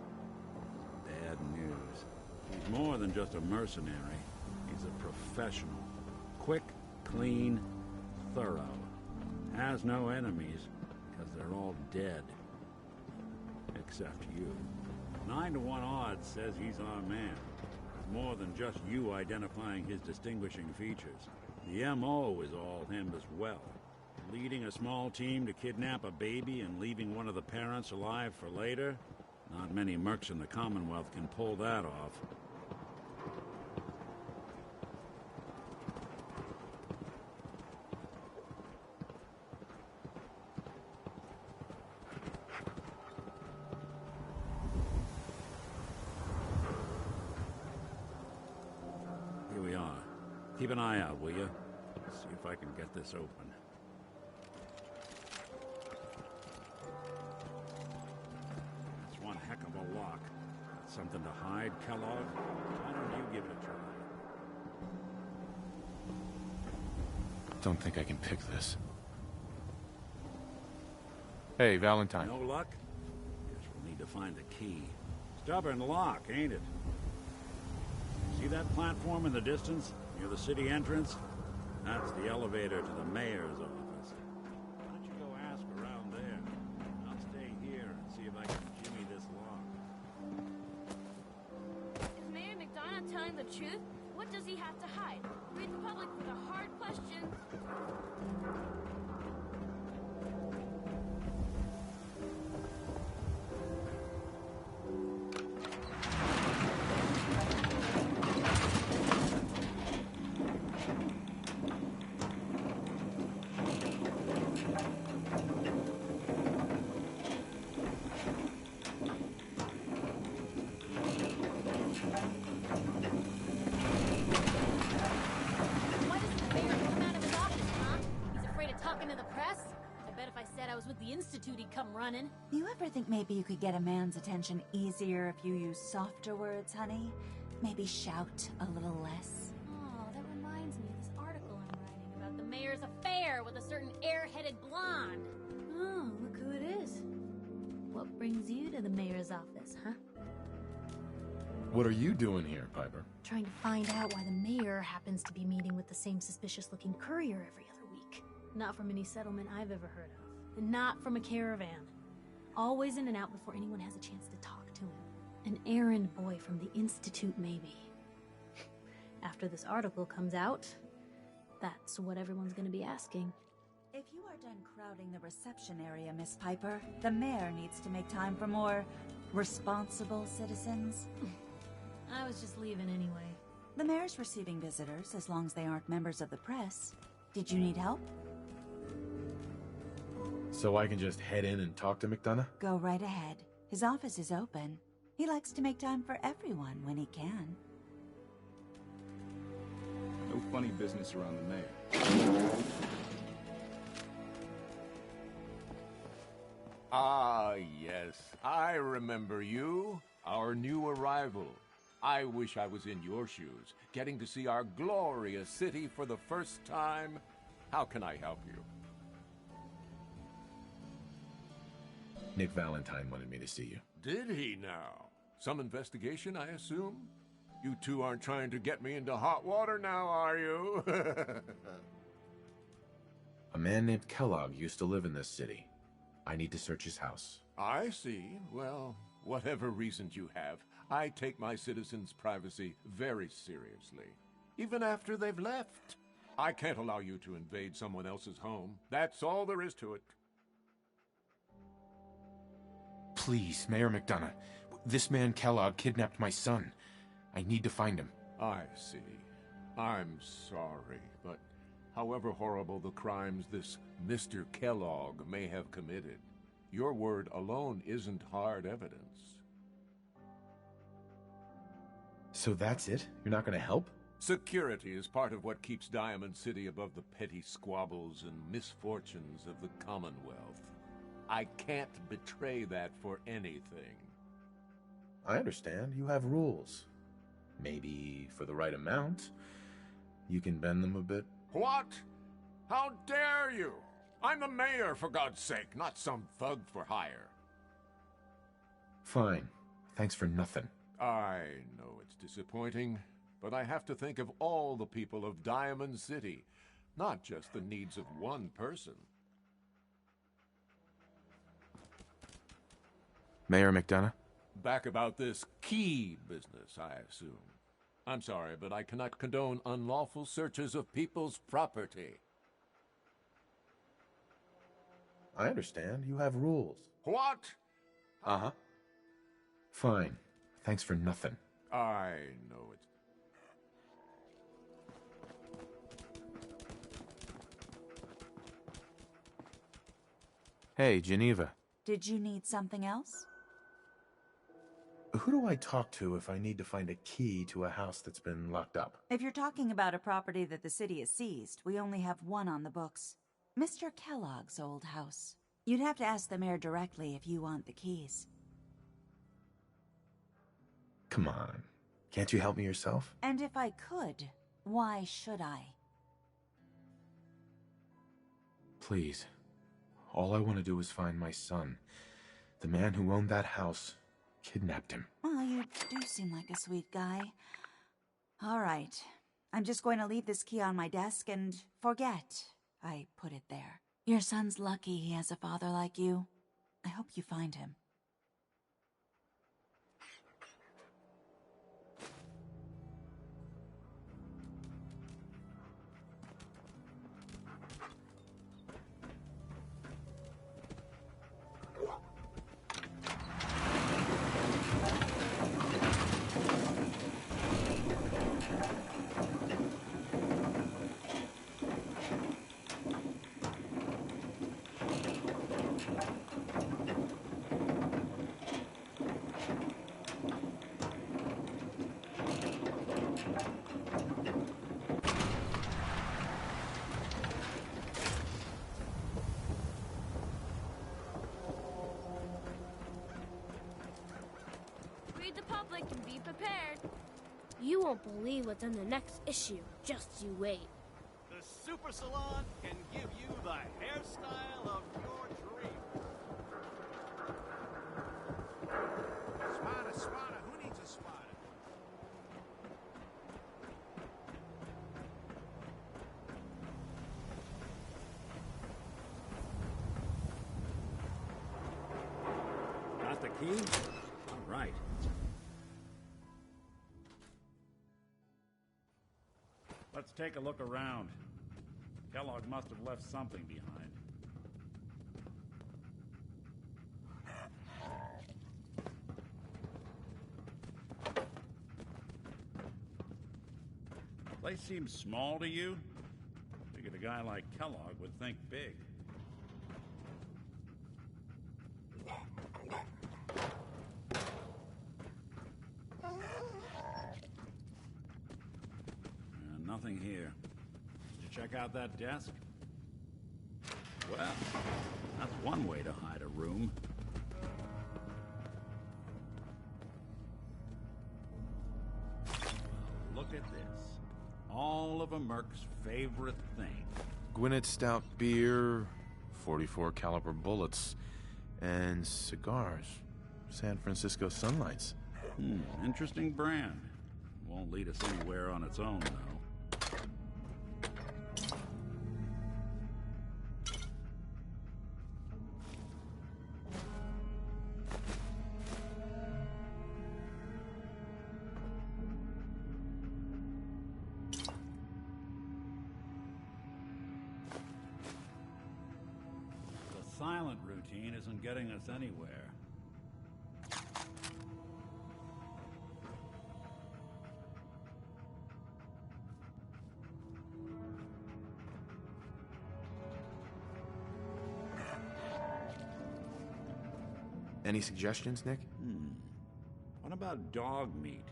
bad news. He's more than just a mercenary. He's a professional. Quick, clean, thorough. Has no enemies, because they're all dead. Except you. 9-to-1 odds says he's our man. It's more than just you identifying his distinguishing features. The M.O. is all him as well. Leading a small team to kidnap a baby and leaving one of the parents alive for later? Not many mercs in the Commonwealth can pull that off. Keep an eye out, will you? See if I can get this open. That's one heck of a lock. Got something to hide, Kellogg? Why don't you give it a try? Don't think I can pick this. Hey, Valentine. No luck? Guess we'll need to find the key. Stubborn lock, ain't it? See that platform in the distance, near the city entrance? That's the elevator to the mayor's office. Why don't you go ask around there? I'll stay here and see if I can jimmy this lock. Is Mayor McDonough telling the truth? What does he have to hide? Read the public for the hard questions. Why doesn't the mayor come out of his office, huh? He's afraid of talking to the press? I bet if I said I was with the Institute, he'd come running. You ever think maybe you could get a man's attention easier if you use softer words, honey? Maybe shout a little less? Oh, that reminds me of this article I'm writing about the mayor's affair with a certain air-headed blonde. Oh, look who it is. What brings you to the mayor's office, huh? What are you doing here, Piper? Trying to find out why the mayor happens to be meeting with the same suspicious-looking courier every other week. Not from any settlement I've ever heard of. And not from a caravan. Always in and out before anyone has a chance to talk to him. An errand boy from the Institute, maybe. After this article comes out, that's what everyone's gonna be asking. If you are done crowding the reception area, Miss Piper, the mayor needs to make time for more responsible citizens. I was just leaving anyway. The mayor's receiving visitors as long as they aren't members of the press. Did you need help? So I can just head in and talk to McDonough? Go right ahead. His office is open. He likes to make time for everyone when he can. No funny business around the mayor. Ah, yes. I remember you. Our new arrival. I wish I was in your shoes, getting to see our glorious city for the first time. How can I help you? Nick Valentine wanted me to see you. Did he now? Some investigation, I assume? You two aren't trying to get me into hot water now, are you? A man named Kellogg used to live in this city. I need to search his house. I see. Well, whatever reasons you have, I take my citizens' privacy very seriously. Even after they've left. I can't allow you to invade someone else's home. That's all there is to it. Please, Mayor McDonough. This man Kellogg kidnapped my son. I need to find him. I see. I'm sorry, but however horrible the crimes this Mr. Kellogg may have committed, your word alone isn't hard evidence. So that's it? You're not going to help? Security is part of what keeps Diamond City above the petty squabbles and misfortunes of the Commonwealth. I can't betray that for anything. I understand. You have rules. Maybe for the right amount, you can bend them a bit. What? How dare you? I'm the mayor, for God's sake, not some thug for hire. Fine. Thanks for nothing. I know it's disappointing, but I have to think of all the people of Diamond City, not just the needs of one person. Mayor McDonough? Back about this key business, I assume. I'm sorry, but I cannot condone unlawful searches of people's property. I understand. You have rules. What? Uh-huh. Fine. Thanks for nothing. I know it. Hey, Geneva. Did you need something else? who do I talk to if I need to find a key to a house that's been locked up? If you're talking about a property that the city has seized, we only have one on the books. Mr. Kellogg's old house. You'd have to ask the mayor directly if you want the keys. Come on. Can't you help me yourself? And if I could, why should I? Please. All I want to do is find my son. The man who owned that house kidnapped him. Well, you do seem like a sweet guy. All right. I'm just going to leave this key on my desk and forget I put it there. Your son's lucky he has a father like you. I hope you find him. Read the public and be prepared. You won't believe what's in the next issue. Just you wait. The Super Salon can give you the hairstyle of your dreams. Spada, Spada. Who needs a Spada? Got the key? All right. Let's take a look around. Kellogg must have left something behind. The place seems small to you? Figured a guy like Kellogg would think big. Nothing here. Did you check out that desk? Well, that's one way to hide a room. Look at this. All of a Merc's favorite thing. Gwinnett Stout beer, 44 caliber bullets, and cigars. San Francisco Sunlights. Interesting brand. Won't lead us anywhere on its own, though. The silent routine isn't getting us anywhere. Any suggestions, Nick? What about dog meat?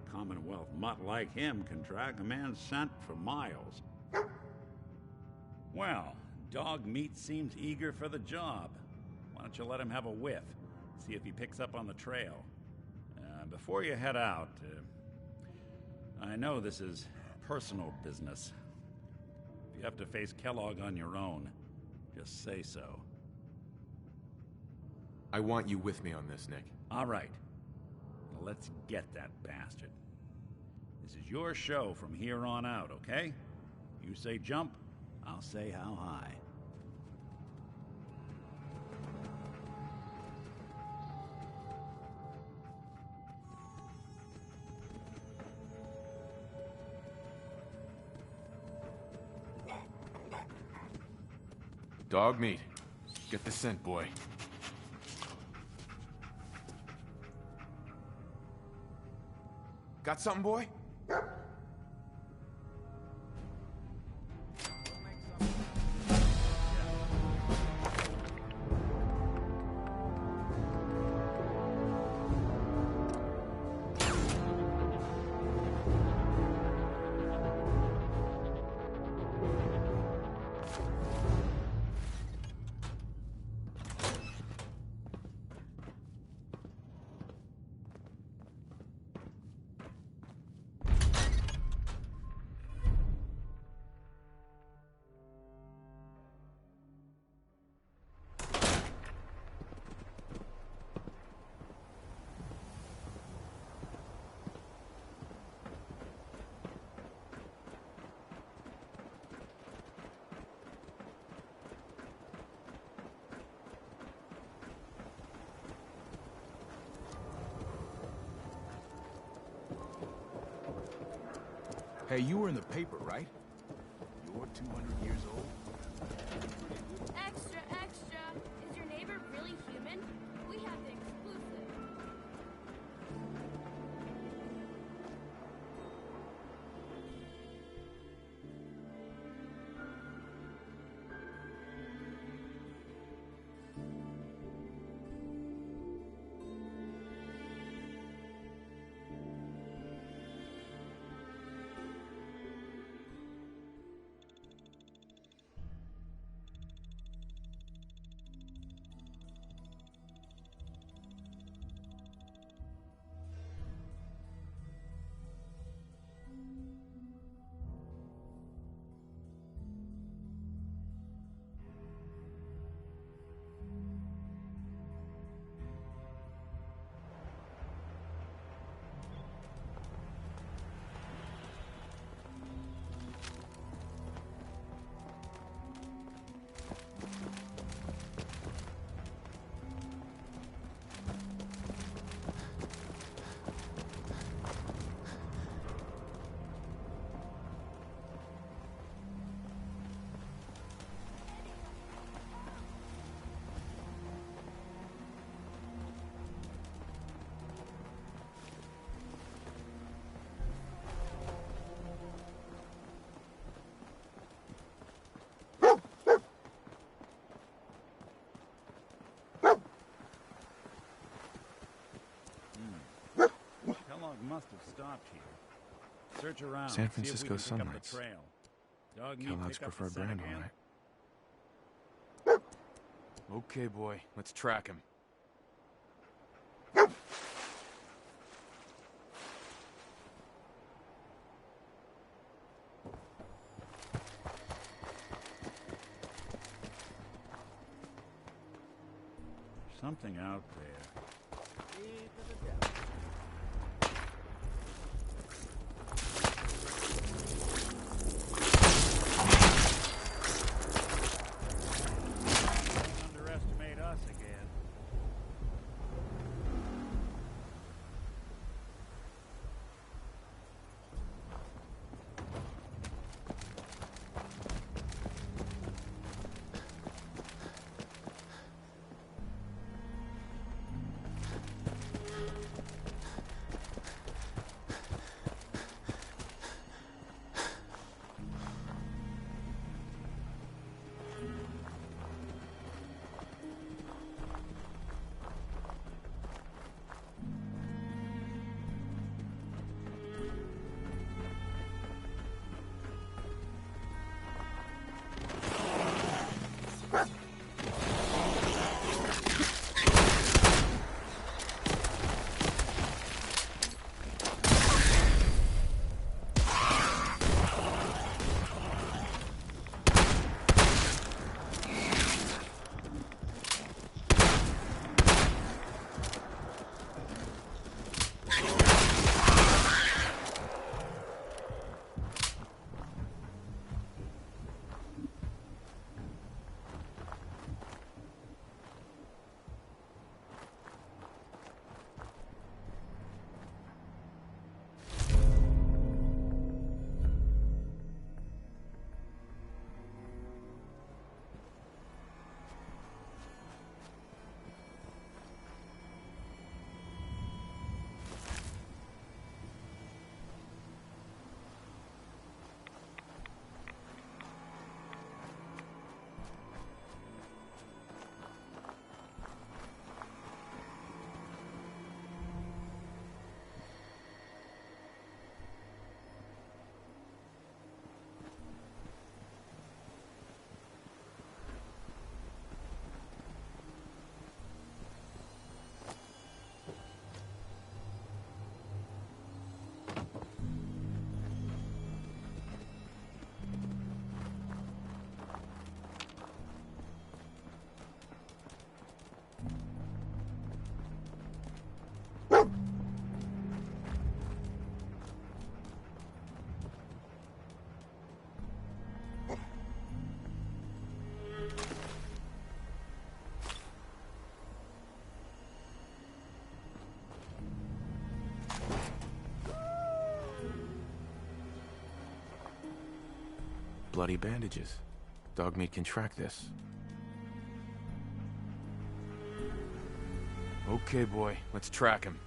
Commonwealth mutt like him can track a man's scent for miles. Well, dog meat seems eager for the job. Why don't you let him have a whiff? See if he picks up on the trail. Before you head out, I know this is personal business. If you have to face Kellogg on your own, just say so. I want you with me on this, Nick. All right. Well, let's get that bastard. This is your show from here on out, okay? You say jump, I'll say how high. Dog meat. Get the scent, boy. Got something, boy? Hey, you were in the paper, right? You're 200 years old? Extra, extra! Is your neighbor really human? We have the exclusive. Kellogg must have stopped here. Search around. San See if we Francisco can pick up the Sunlights. trail. Dog meat Kellogg's pick up preferred the scent brand, all again? right. Okay, boy. Let's track him. Something out there. Underestimate us again. bloody bandages. Dogmeat can track this. Okay, boy. Let's track him.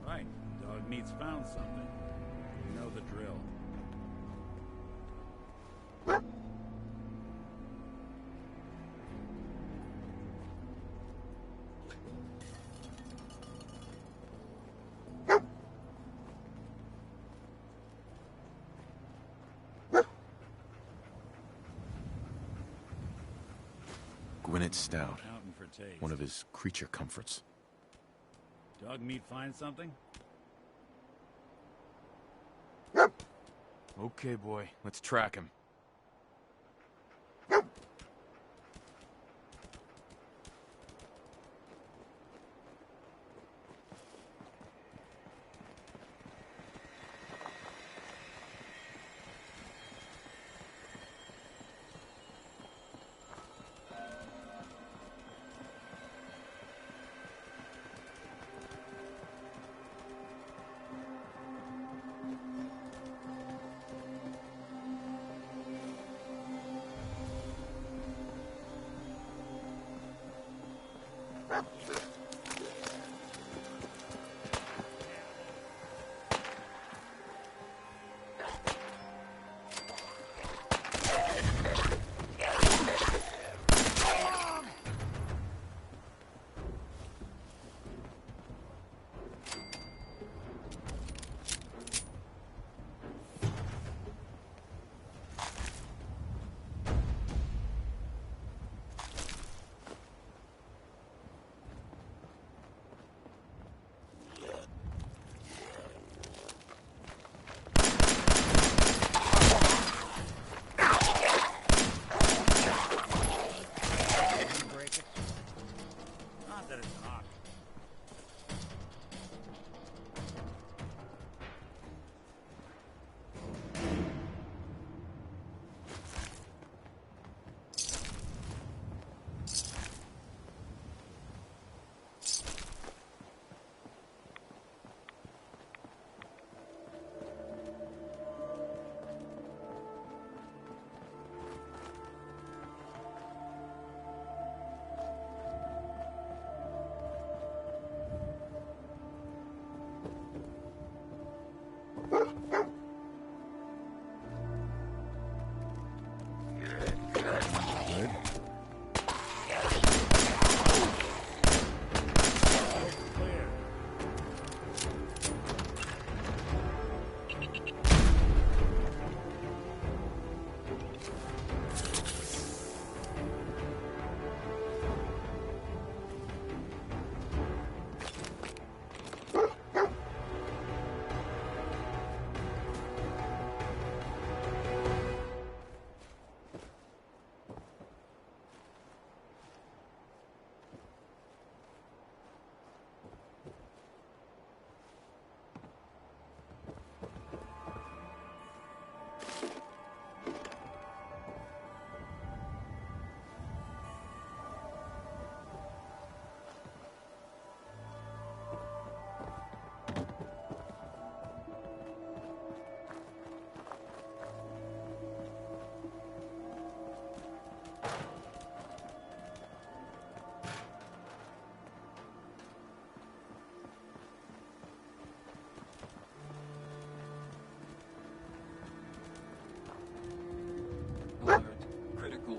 Right. Dogmeat's found something. You know the drill. Gwyneth Stout. Counting for taste. One of his creature comforts. Dogmeat find something? Okay, boy. Let's track him.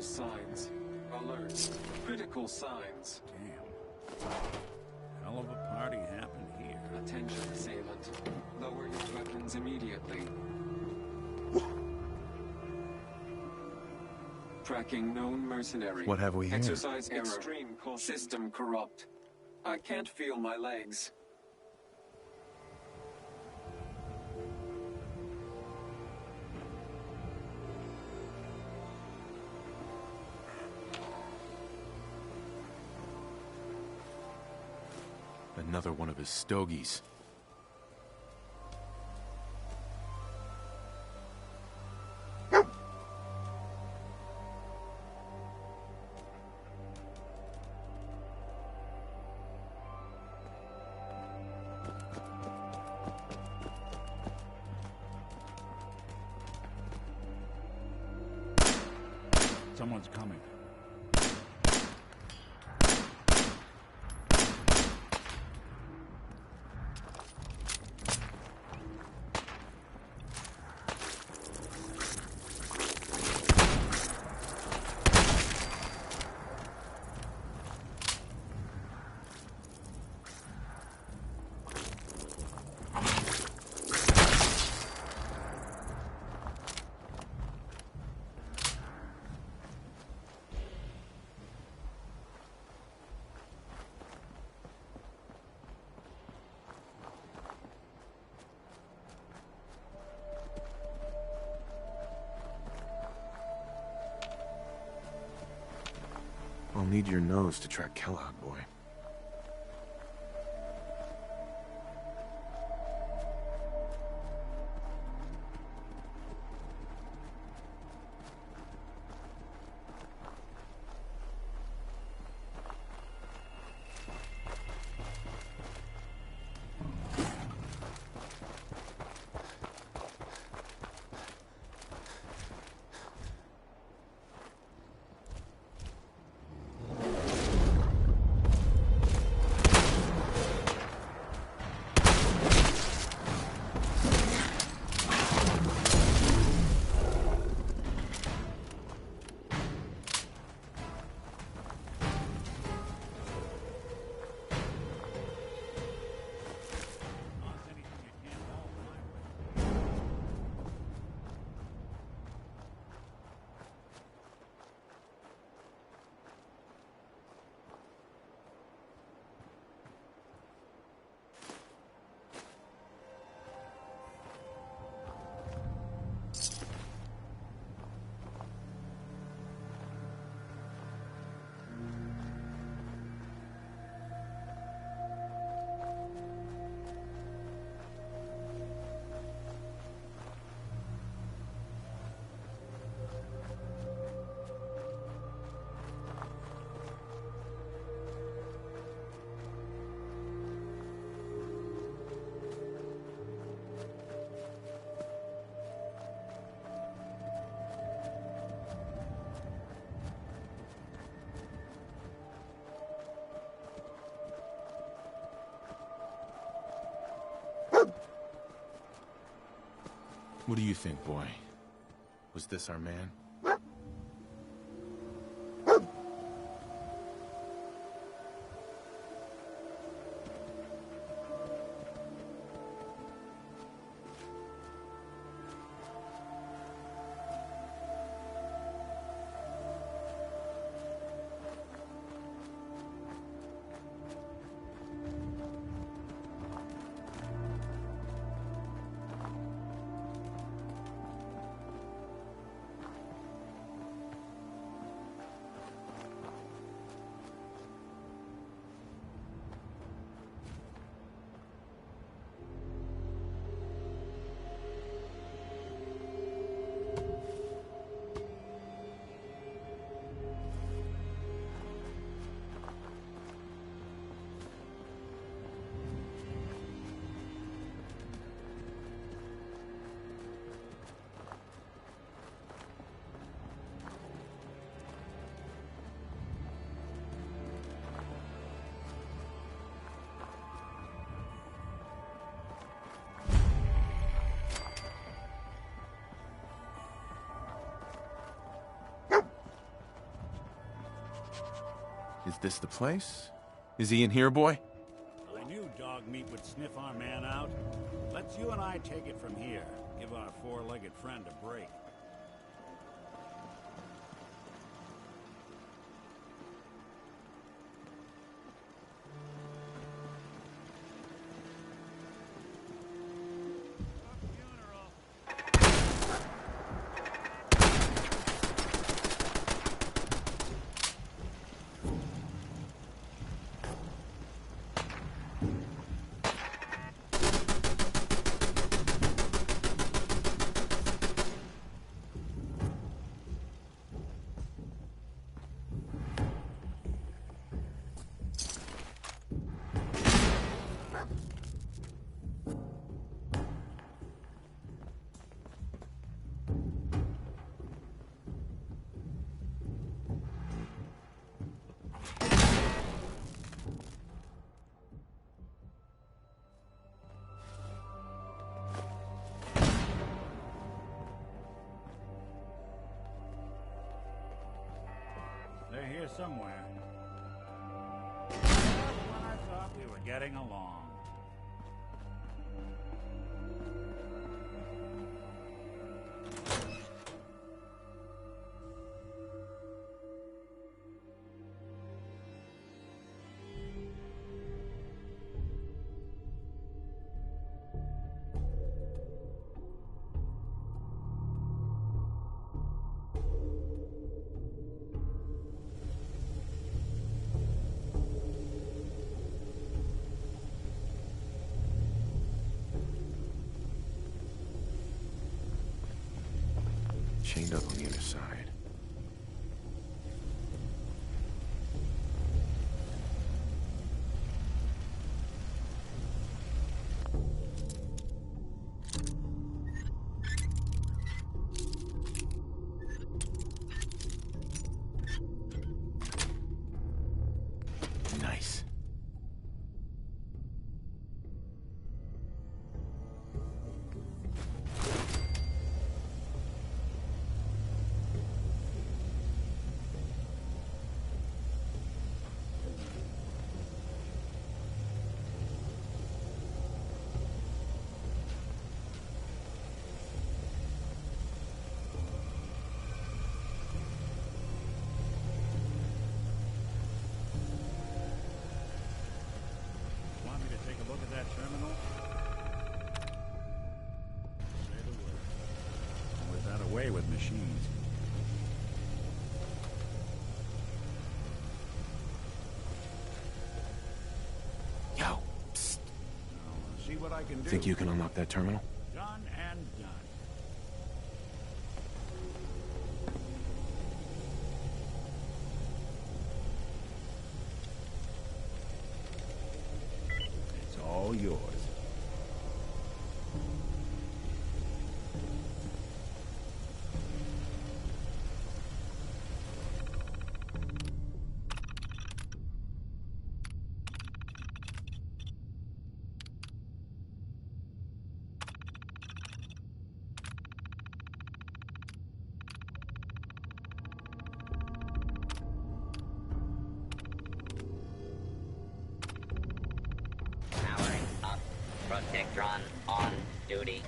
Vital signs. Alert. Critical signs. Damn. Hell of a party happened here. Attention, assailant. Lower your weapons immediately. Tracking known mercenary. What have we here? Exercise error. Extreme caution. System corrupt. I can't feel my legs. Another one of his stogies. Someone's coming. I'll need your nose to track Kellogg, boy. What do you think, boy? Was this our man? Is this the place? Is he in here, boy? I knew dog meat would sniff our man out. Let's you and I take it from here. Give our four-legged friend a break. They're here somewhere. Just when I thought we were getting along. Chained up on the other side. Nice. Want me to take a look at that terminal? Say the word. Always that away with machines. Yo, psst. I'll see what I can do. Think you can unlock that terminal? Done and done. It's all yours. Powering up. Protectron on duty.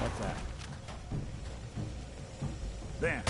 What's that? There.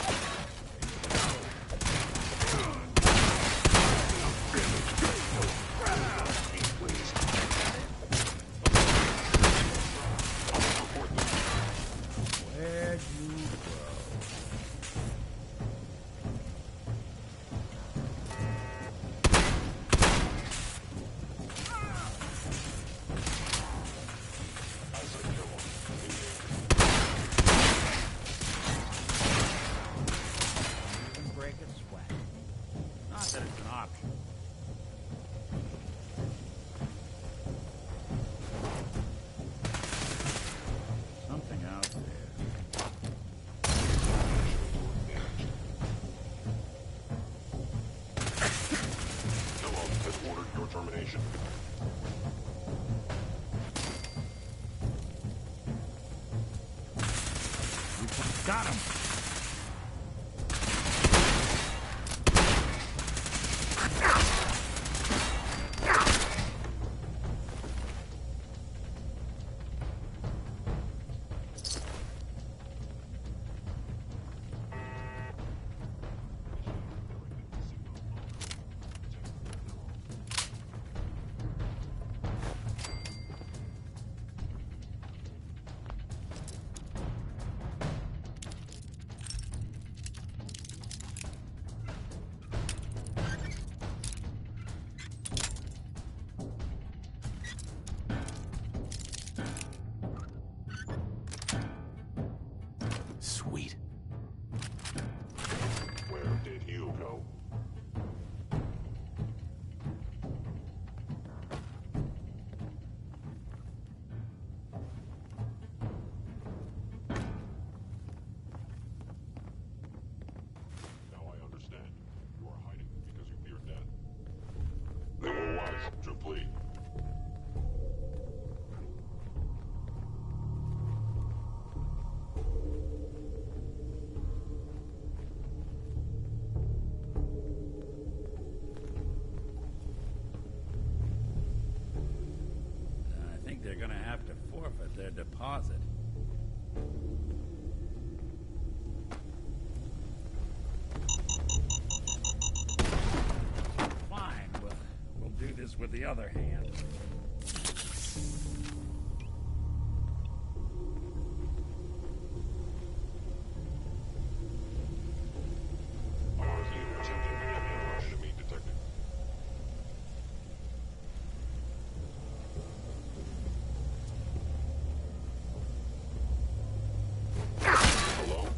has ordered your termination. Got him! Sweet. Where did you go? Now I understand. You are hiding because you fear death. They were wise to flee. I think they're gonna have to forfeit their deposit. Fine, we'll do this with the other hand. RZ attempting enemy detected. Hello?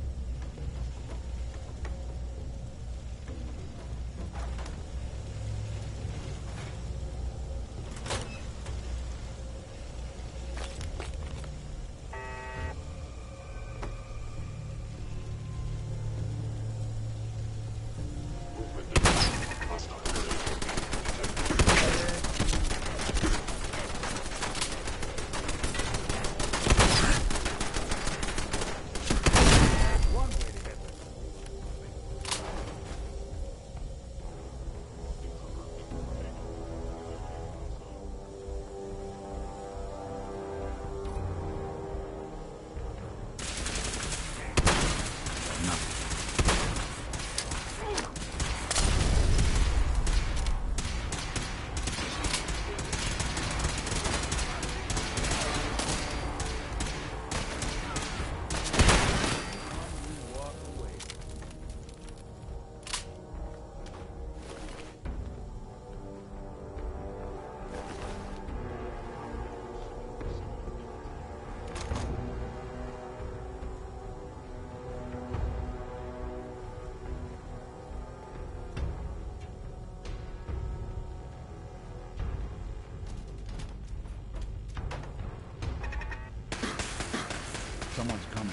Someone's coming.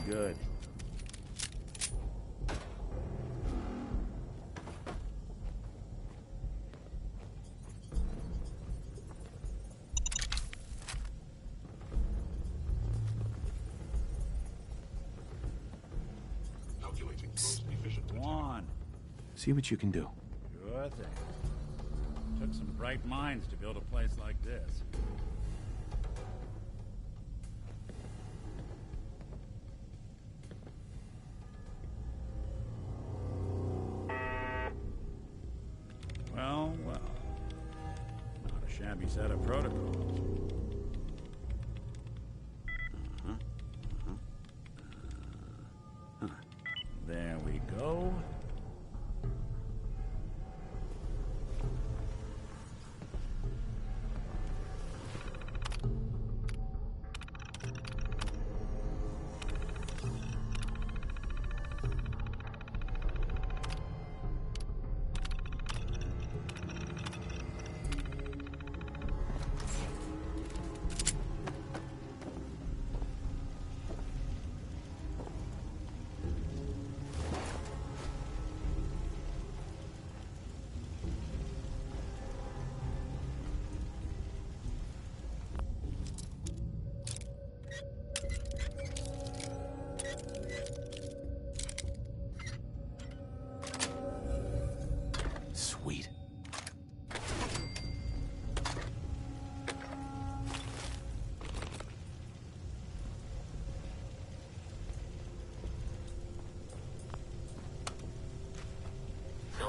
Good. Calculating most efficient. Go on. See what you can do. Sure thing. Took some bright minds to build a place like this. Well. Not a shabby set of protocols. There we go.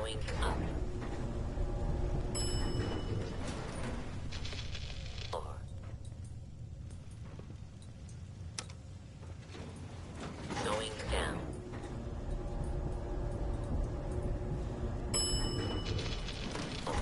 Going up. 4. Going down. 4.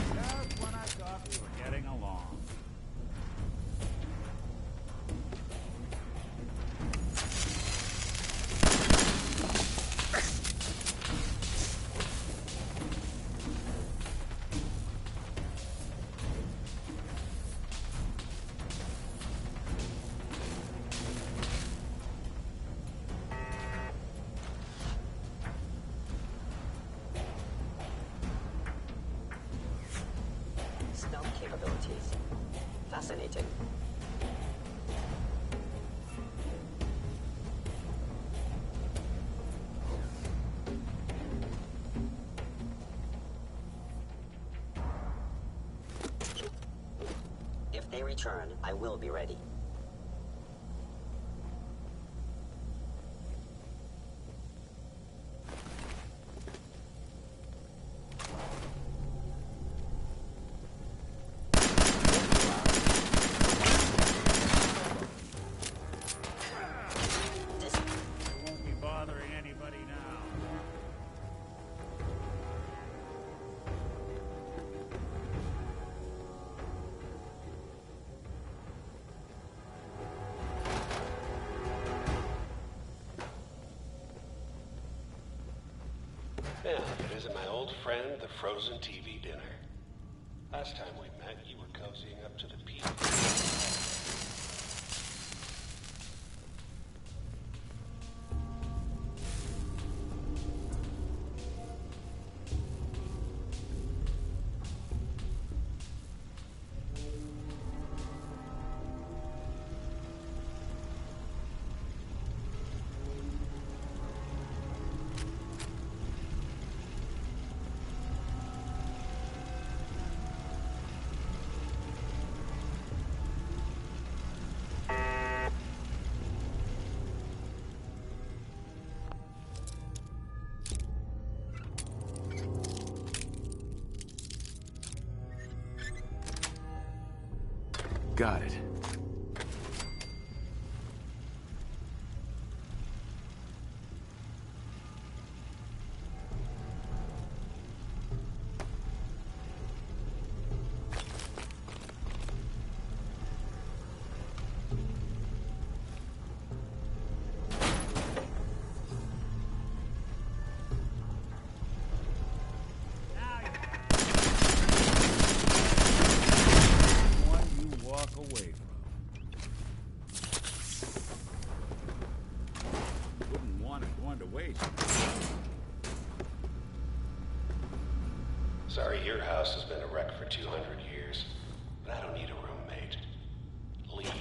Just when I thought we were getting along. Stealth capabilities. Fascinating. If they return, I will be ready. I won't be bothering anybody now. Yeah, visit my old friend, the frozen TV dinner. Last time we met, you were cozying up to the peak. Got it. One you walk away from. Wouldn't want it going to waste. Sorry, your house has been a wreck for 200 years, but I don't need a roommate. Leave.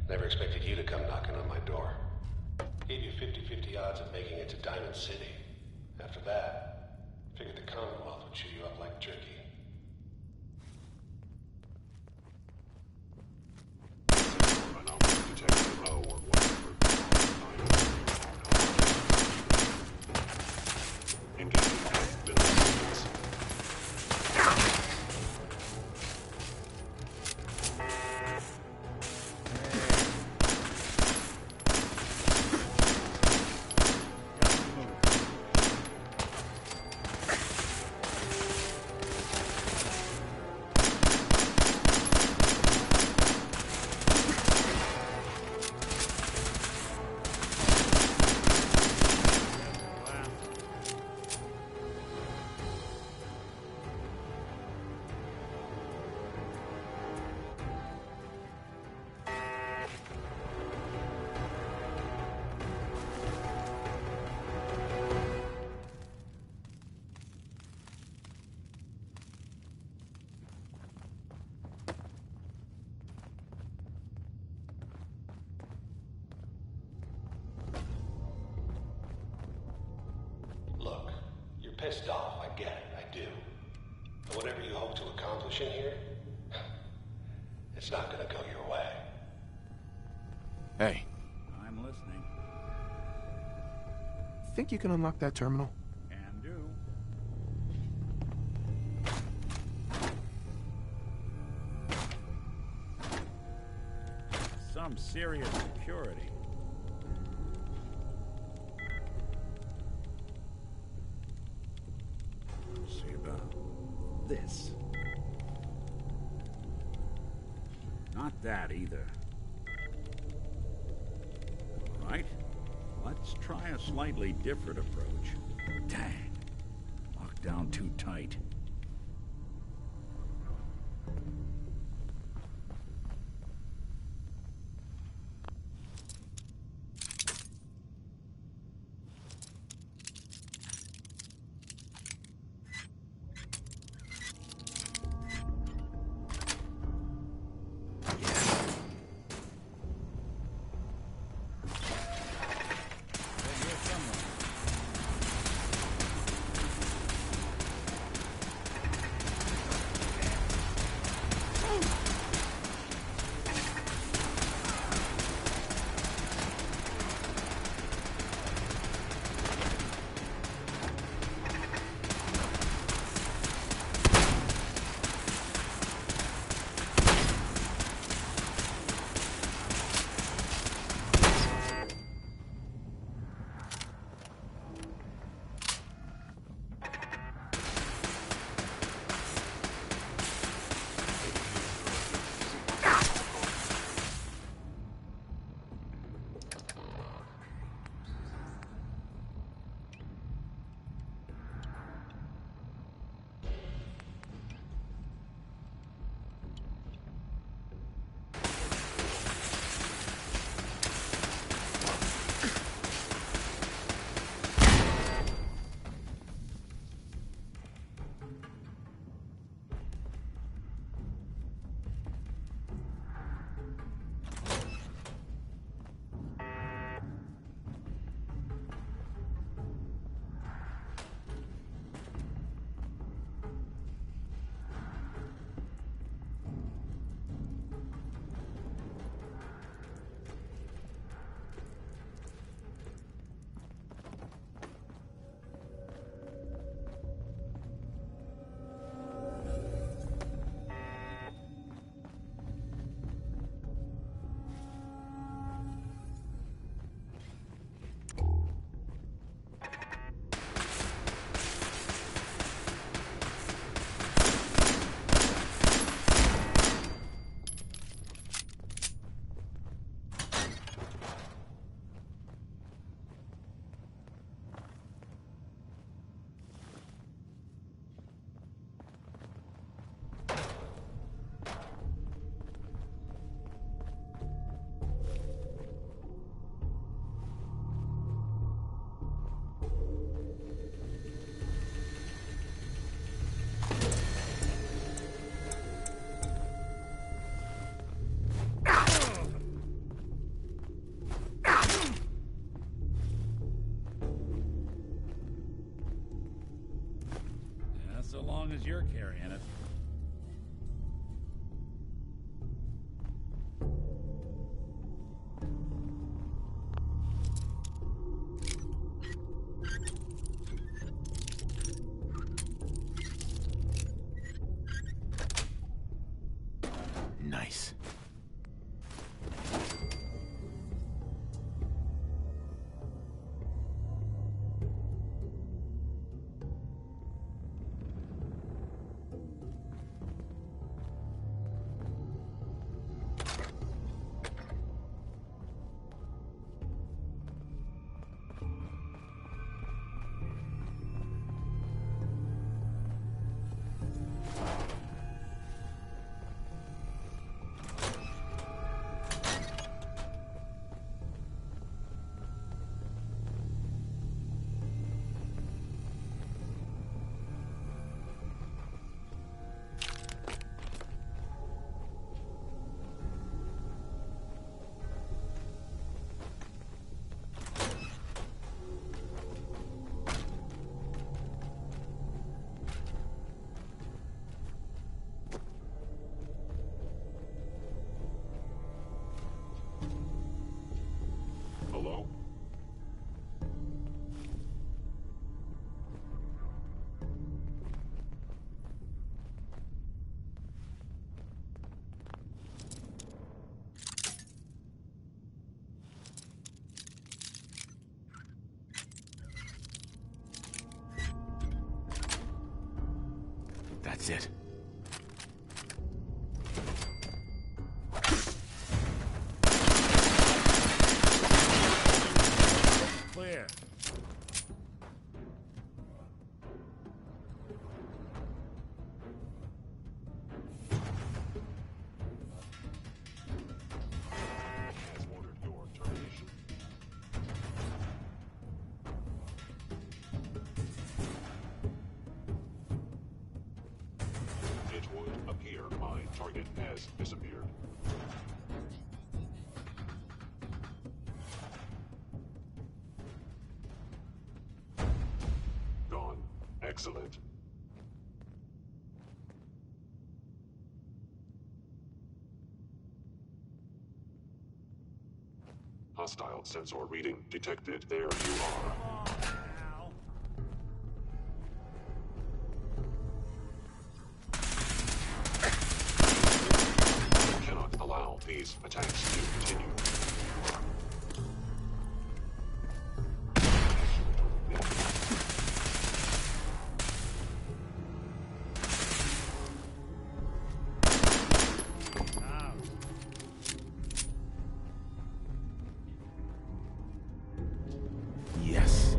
Never expected you to come knocking on my door. Gave you 50-50 odds of making it to Diamond City. After that, figured the Commonwealth would chew you up like jerky. pissed off, I get it, I do. But whatever you hope to accomplish in here, it's not gonna go your way. Hey. I'm listening. Think you can unlock that terminal? Can do. Some serious security. See about this. Not that either. All right. Let's try a slightly different approach. Dang. Locked down too tight. So long as you're carrying it. Nice. is it? Clear. Has ordered your termination. It would appear my target has disappeared. Gone. Excellent. Hostile sensor reading detected. There you are. We cannot allow these attacks to continue. Yes.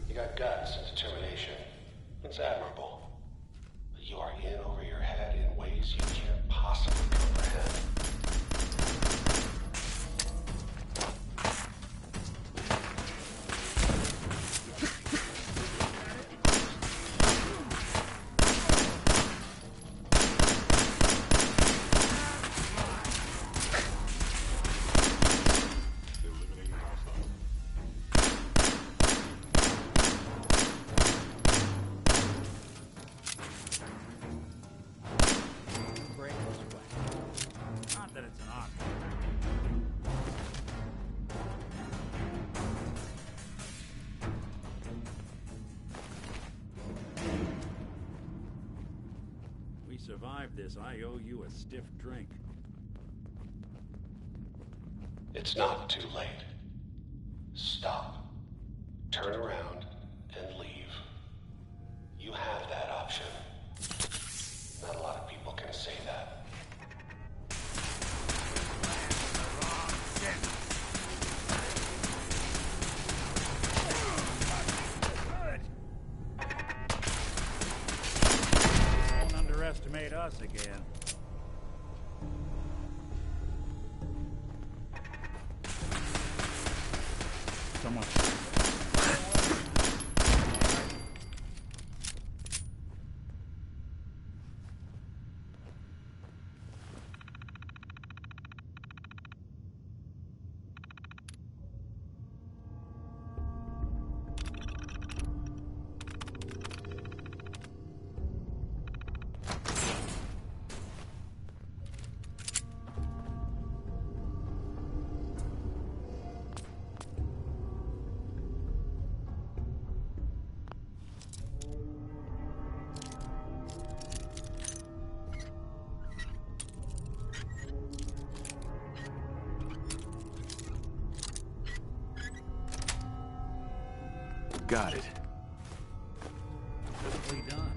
You got guts and determination. It's admirable. But you are in over your head in ways you can't possibly comprehend. Eliminating hostile. Break sweat. Not that it's an option. We survived this. I owe you a stiff drink. It's not too late. Stop. Turn around and leave. You have that option. Not a lot of people can say that. Don't underestimate us again. Someone. Got it. Quickly done.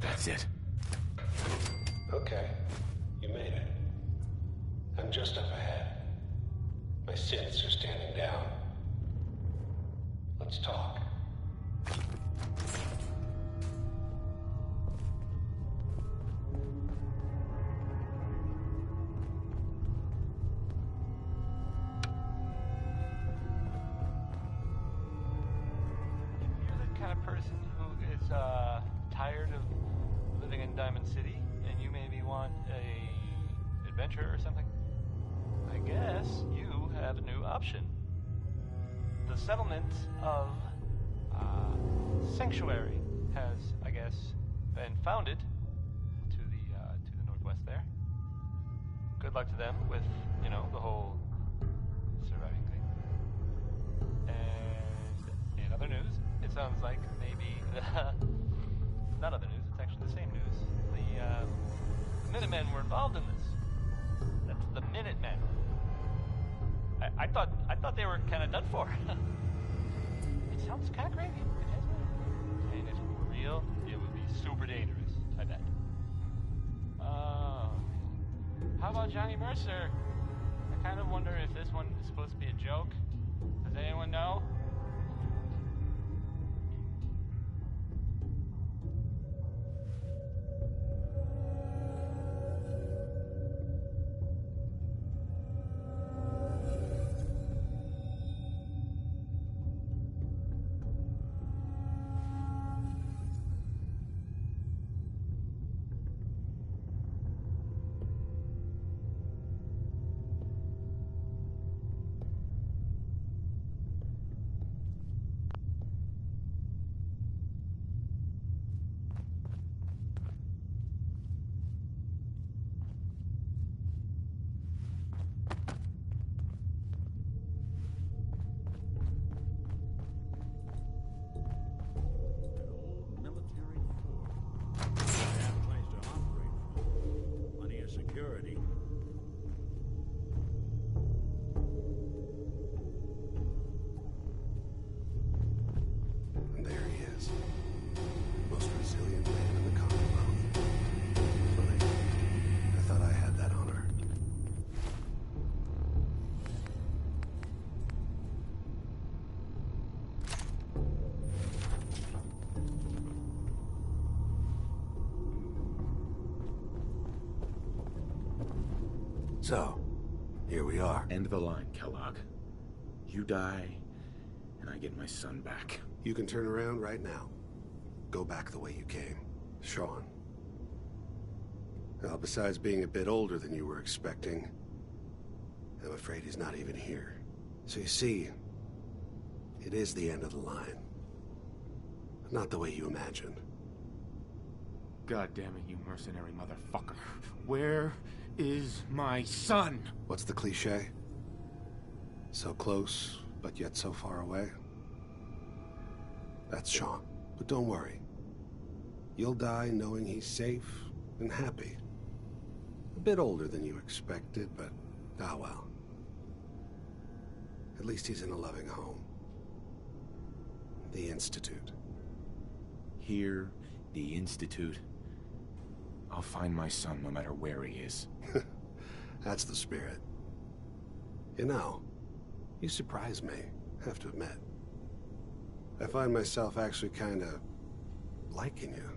That's it. Okay, you made it. I'm just up ahead. My sins are standing down. Let's talk. You're the kind of person who is tired of living in Diamond City, and you maybe want a adventure or something. I guess you have a new option. The settlement of Sanctuary has, I guess, been founded to the northwest there. Good luck to them with, you know, the whole surviving thing. And in other news, it sounds like maybe not other news, it's actually the same news. The Minutemen were involved in this. That's the Minutemen. I thought they were kind of done for. It sounds kind of crazy. It is. And if it were real, it would be super dangerous. I bet. How about Johnny Mercer? I kind of wonder if this one is supposed to be a joke. Does anyone know? Security. And there he is. Most resilient man in the Commonwealth. Funny. I thought I had that honor. So, here we are. End the line, Kellogg. You die, and I get my son back. You can turn around right now. Go back the way you came. Sean. Well, besides being a bit older than you were expecting, I'm afraid he's not even here. So you see, it is the end of the line. But not the way you imagined. God damn it, you mercenary motherfucker. Where is my son? What's the cliche? So close, but yet so far away? That's Sean. But don't worry. You'll die knowing he's safe and happy. A bit older than you expected, but ah well. At least he's in a loving home. The Institute. Here, the Institute. I'll find my son no matter where he is. That's the spirit. You know, you surprise me, have to admit. I find myself actually kinda liking you.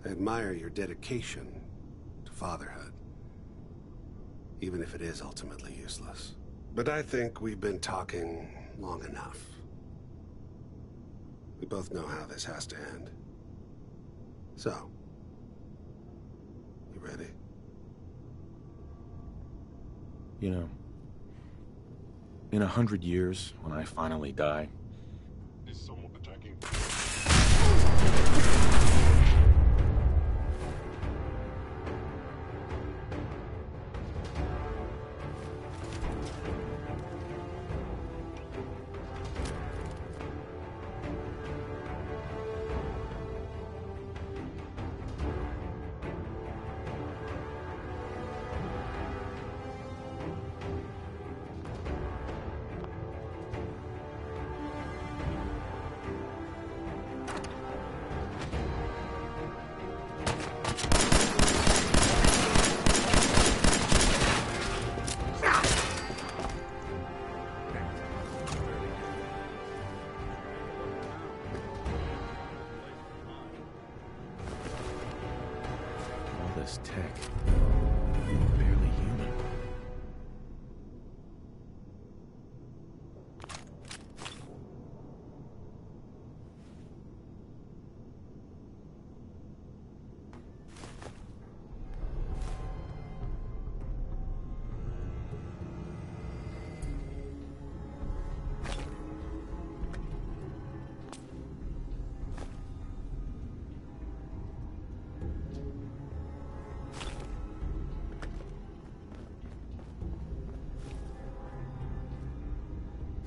I admire your dedication to fatherhood. Even if it is ultimately useless. But I think we've been talking long enough. We both know how this has to end. So, you ready? You know, in 100 years, when I finally die... Is someone attacking? This tech. Barely human.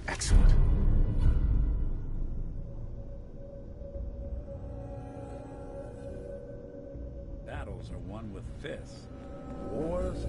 Excellent. Battles are won with fists. Wars...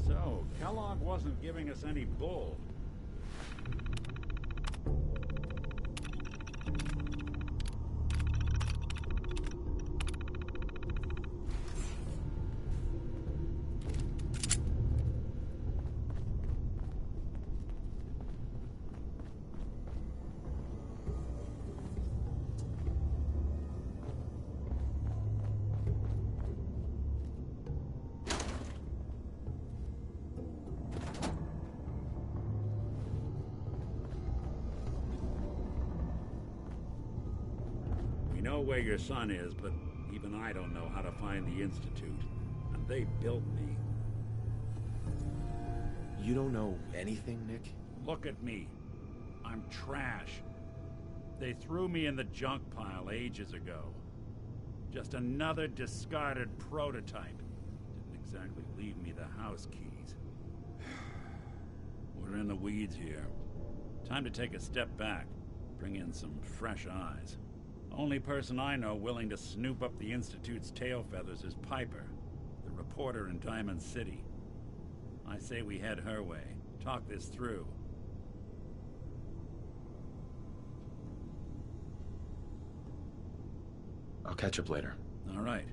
So, Kellogg wasn't giving us any bull. We know where your son is, but even I don't know how to find the Institute. And they built me. You don't know anything, Nick? Look at me. I'm trash. They threw me in the junk pile ages ago. Just another discarded prototype. Didn't exactly leave me the house keys. We're in the weeds here. Time to take a step back, bring in some fresh eyes. Only person I know willing to snoop up the Institute's tail feathers is Piper, the reporter in Diamond City. I say we head her way, talk this through. I'll catch up later. All right.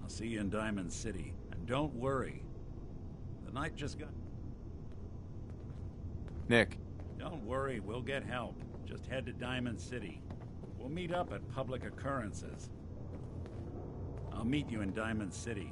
I'll see you in Diamond City. And don't worry. The night just got... Nick. Don't worry, we'll get help. Just head to Diamond City. We'll meet up at public occurrences. I'll meet you in Diamond City.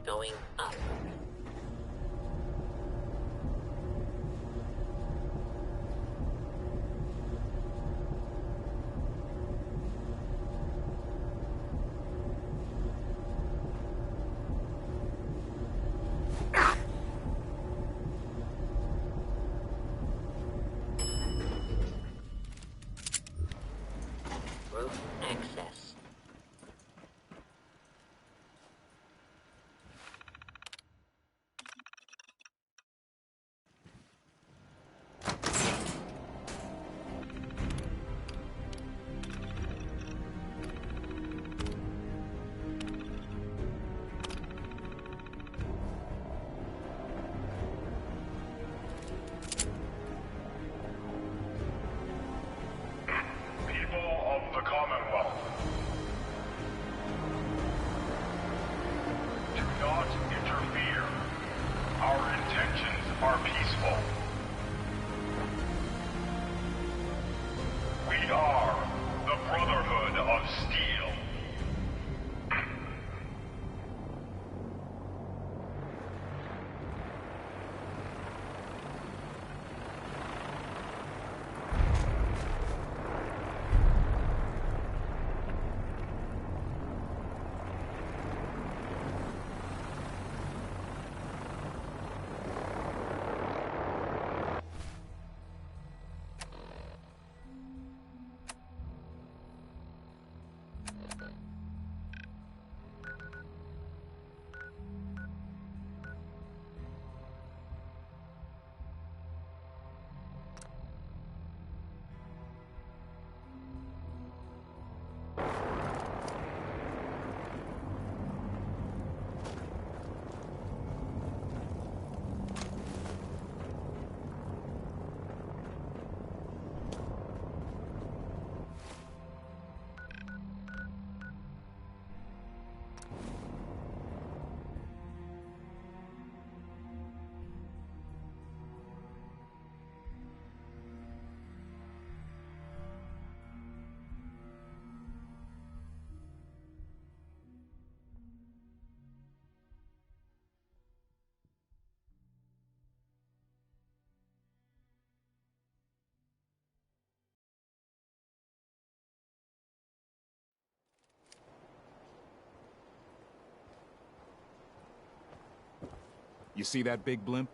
Going up. Roof access. People of the Commonwealth, do not interfere. Our intentions are peaceful. We are the Brotherhood of Steel. You see that big blimp?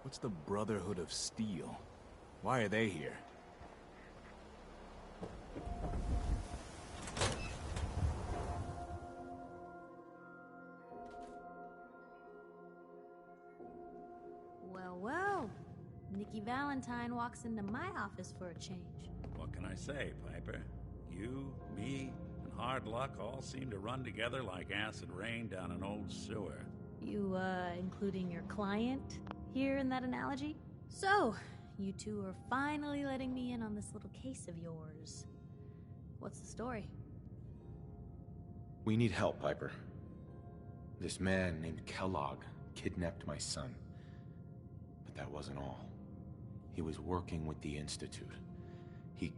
What's the Brotherhood of Steel? Why are they here? Well, well. Nikki Valentine walks into my office for a change. What can I say, Piper? You, me, and hard luck all seem to run together like acid rain down an old sewer. You, including your client here in that analogy? So, you two are finally letting me in on this little case of yours. What's the story? We need help, Piper. This man named Kellogg kidnapped my son. But that wasn't all. He was working with the Institute. He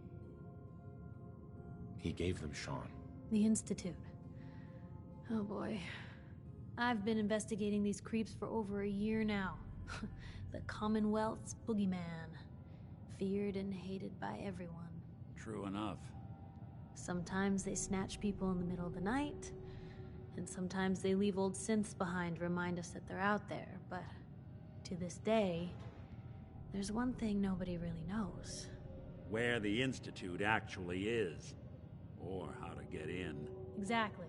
gave them Sean. The Institute. Oh boy. I've been investigating these creeps for over a year now. The Commonwealth's boogeyman. Feared and hated by everyone. True enough. Sometimes they snatch people in the middle of the night, And sometimes they leave old synths behind to remind us that they're out there, but to this day, there's one thing nobody really knows. Where the Institute actually is. Or how to get in. Exactly.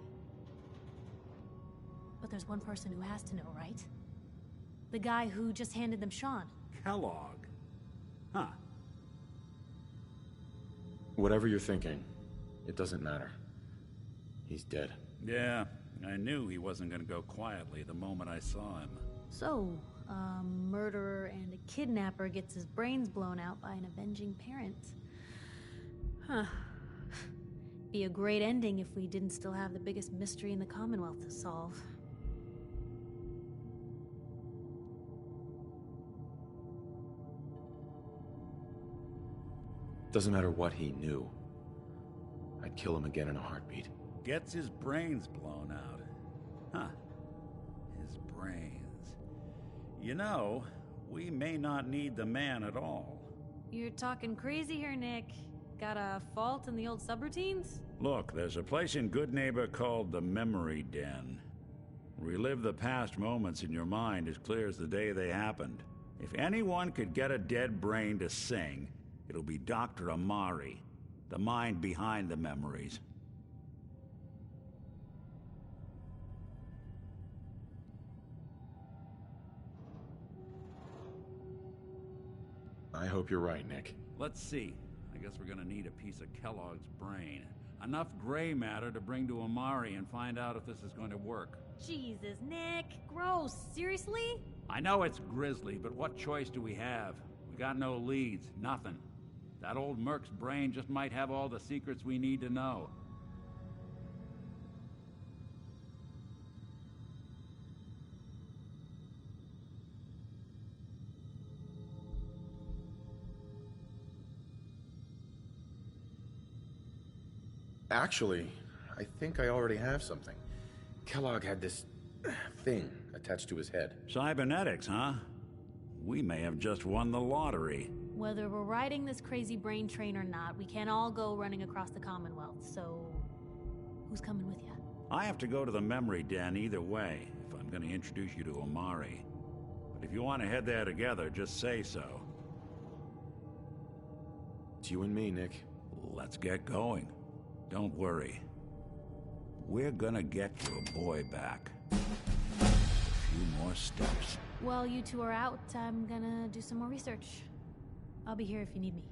But there's one person who has to know, right? The guy who just handed them Sean. Kellogg? Huh. Whatever you're thinking, it doesn't matter. He's dead. Yeah, I knew he wasn't gonna go quietly the moment I saw him. So, a murderer and a kidnapper gets his brains blown out by an avenging parent. Huh. Be a great ending if we didn't still have the biggest mystery in the Commonwealth to solve. Doesn't matter what he knew. I'd kill him again in a heartbeat. Gets his brains blown out. Huh. His brains. You know, we may not need the man at all. You're talking crazy here, Nick. Got a fault in the old subroutines? Look, there's a place in Good Neighbor called the Memory Den. Relive the past moments in your mind as clear as the day they happened. If anyone could get a dead brain to sing, it'll be Dr. Amari, the mind behind the memories. I hope you're right, Nick. Let's see. I guess we're gonna need a piece of Kellogg's brain. Enough gray matter to bring to Amari and find out if this is going to work. Jesus, Nick. Gross. Seriously? I know it's grisly, but what choice do we have? We got no leads, nothing. That old Merc's brain just might have all the secrets we need to know. Actually, I think I already have something. Kellogg had this thing attached to his head. Cybernetics, huh? We may have just won the lottery. Whether we're riding this crazy brain train or not, we can't all go running across the Commonwealth, so who's coming with you? I have to go to the Memory Den either way, if I'm gonna introduce you to Amari. But if you want to head there together, just say so. It's you and me, Nick. Let's get going. Don't worry. We're gonna get your boy back. A few more steps. While you two are out, I'm gonna do some more research. I'll be here if you need me.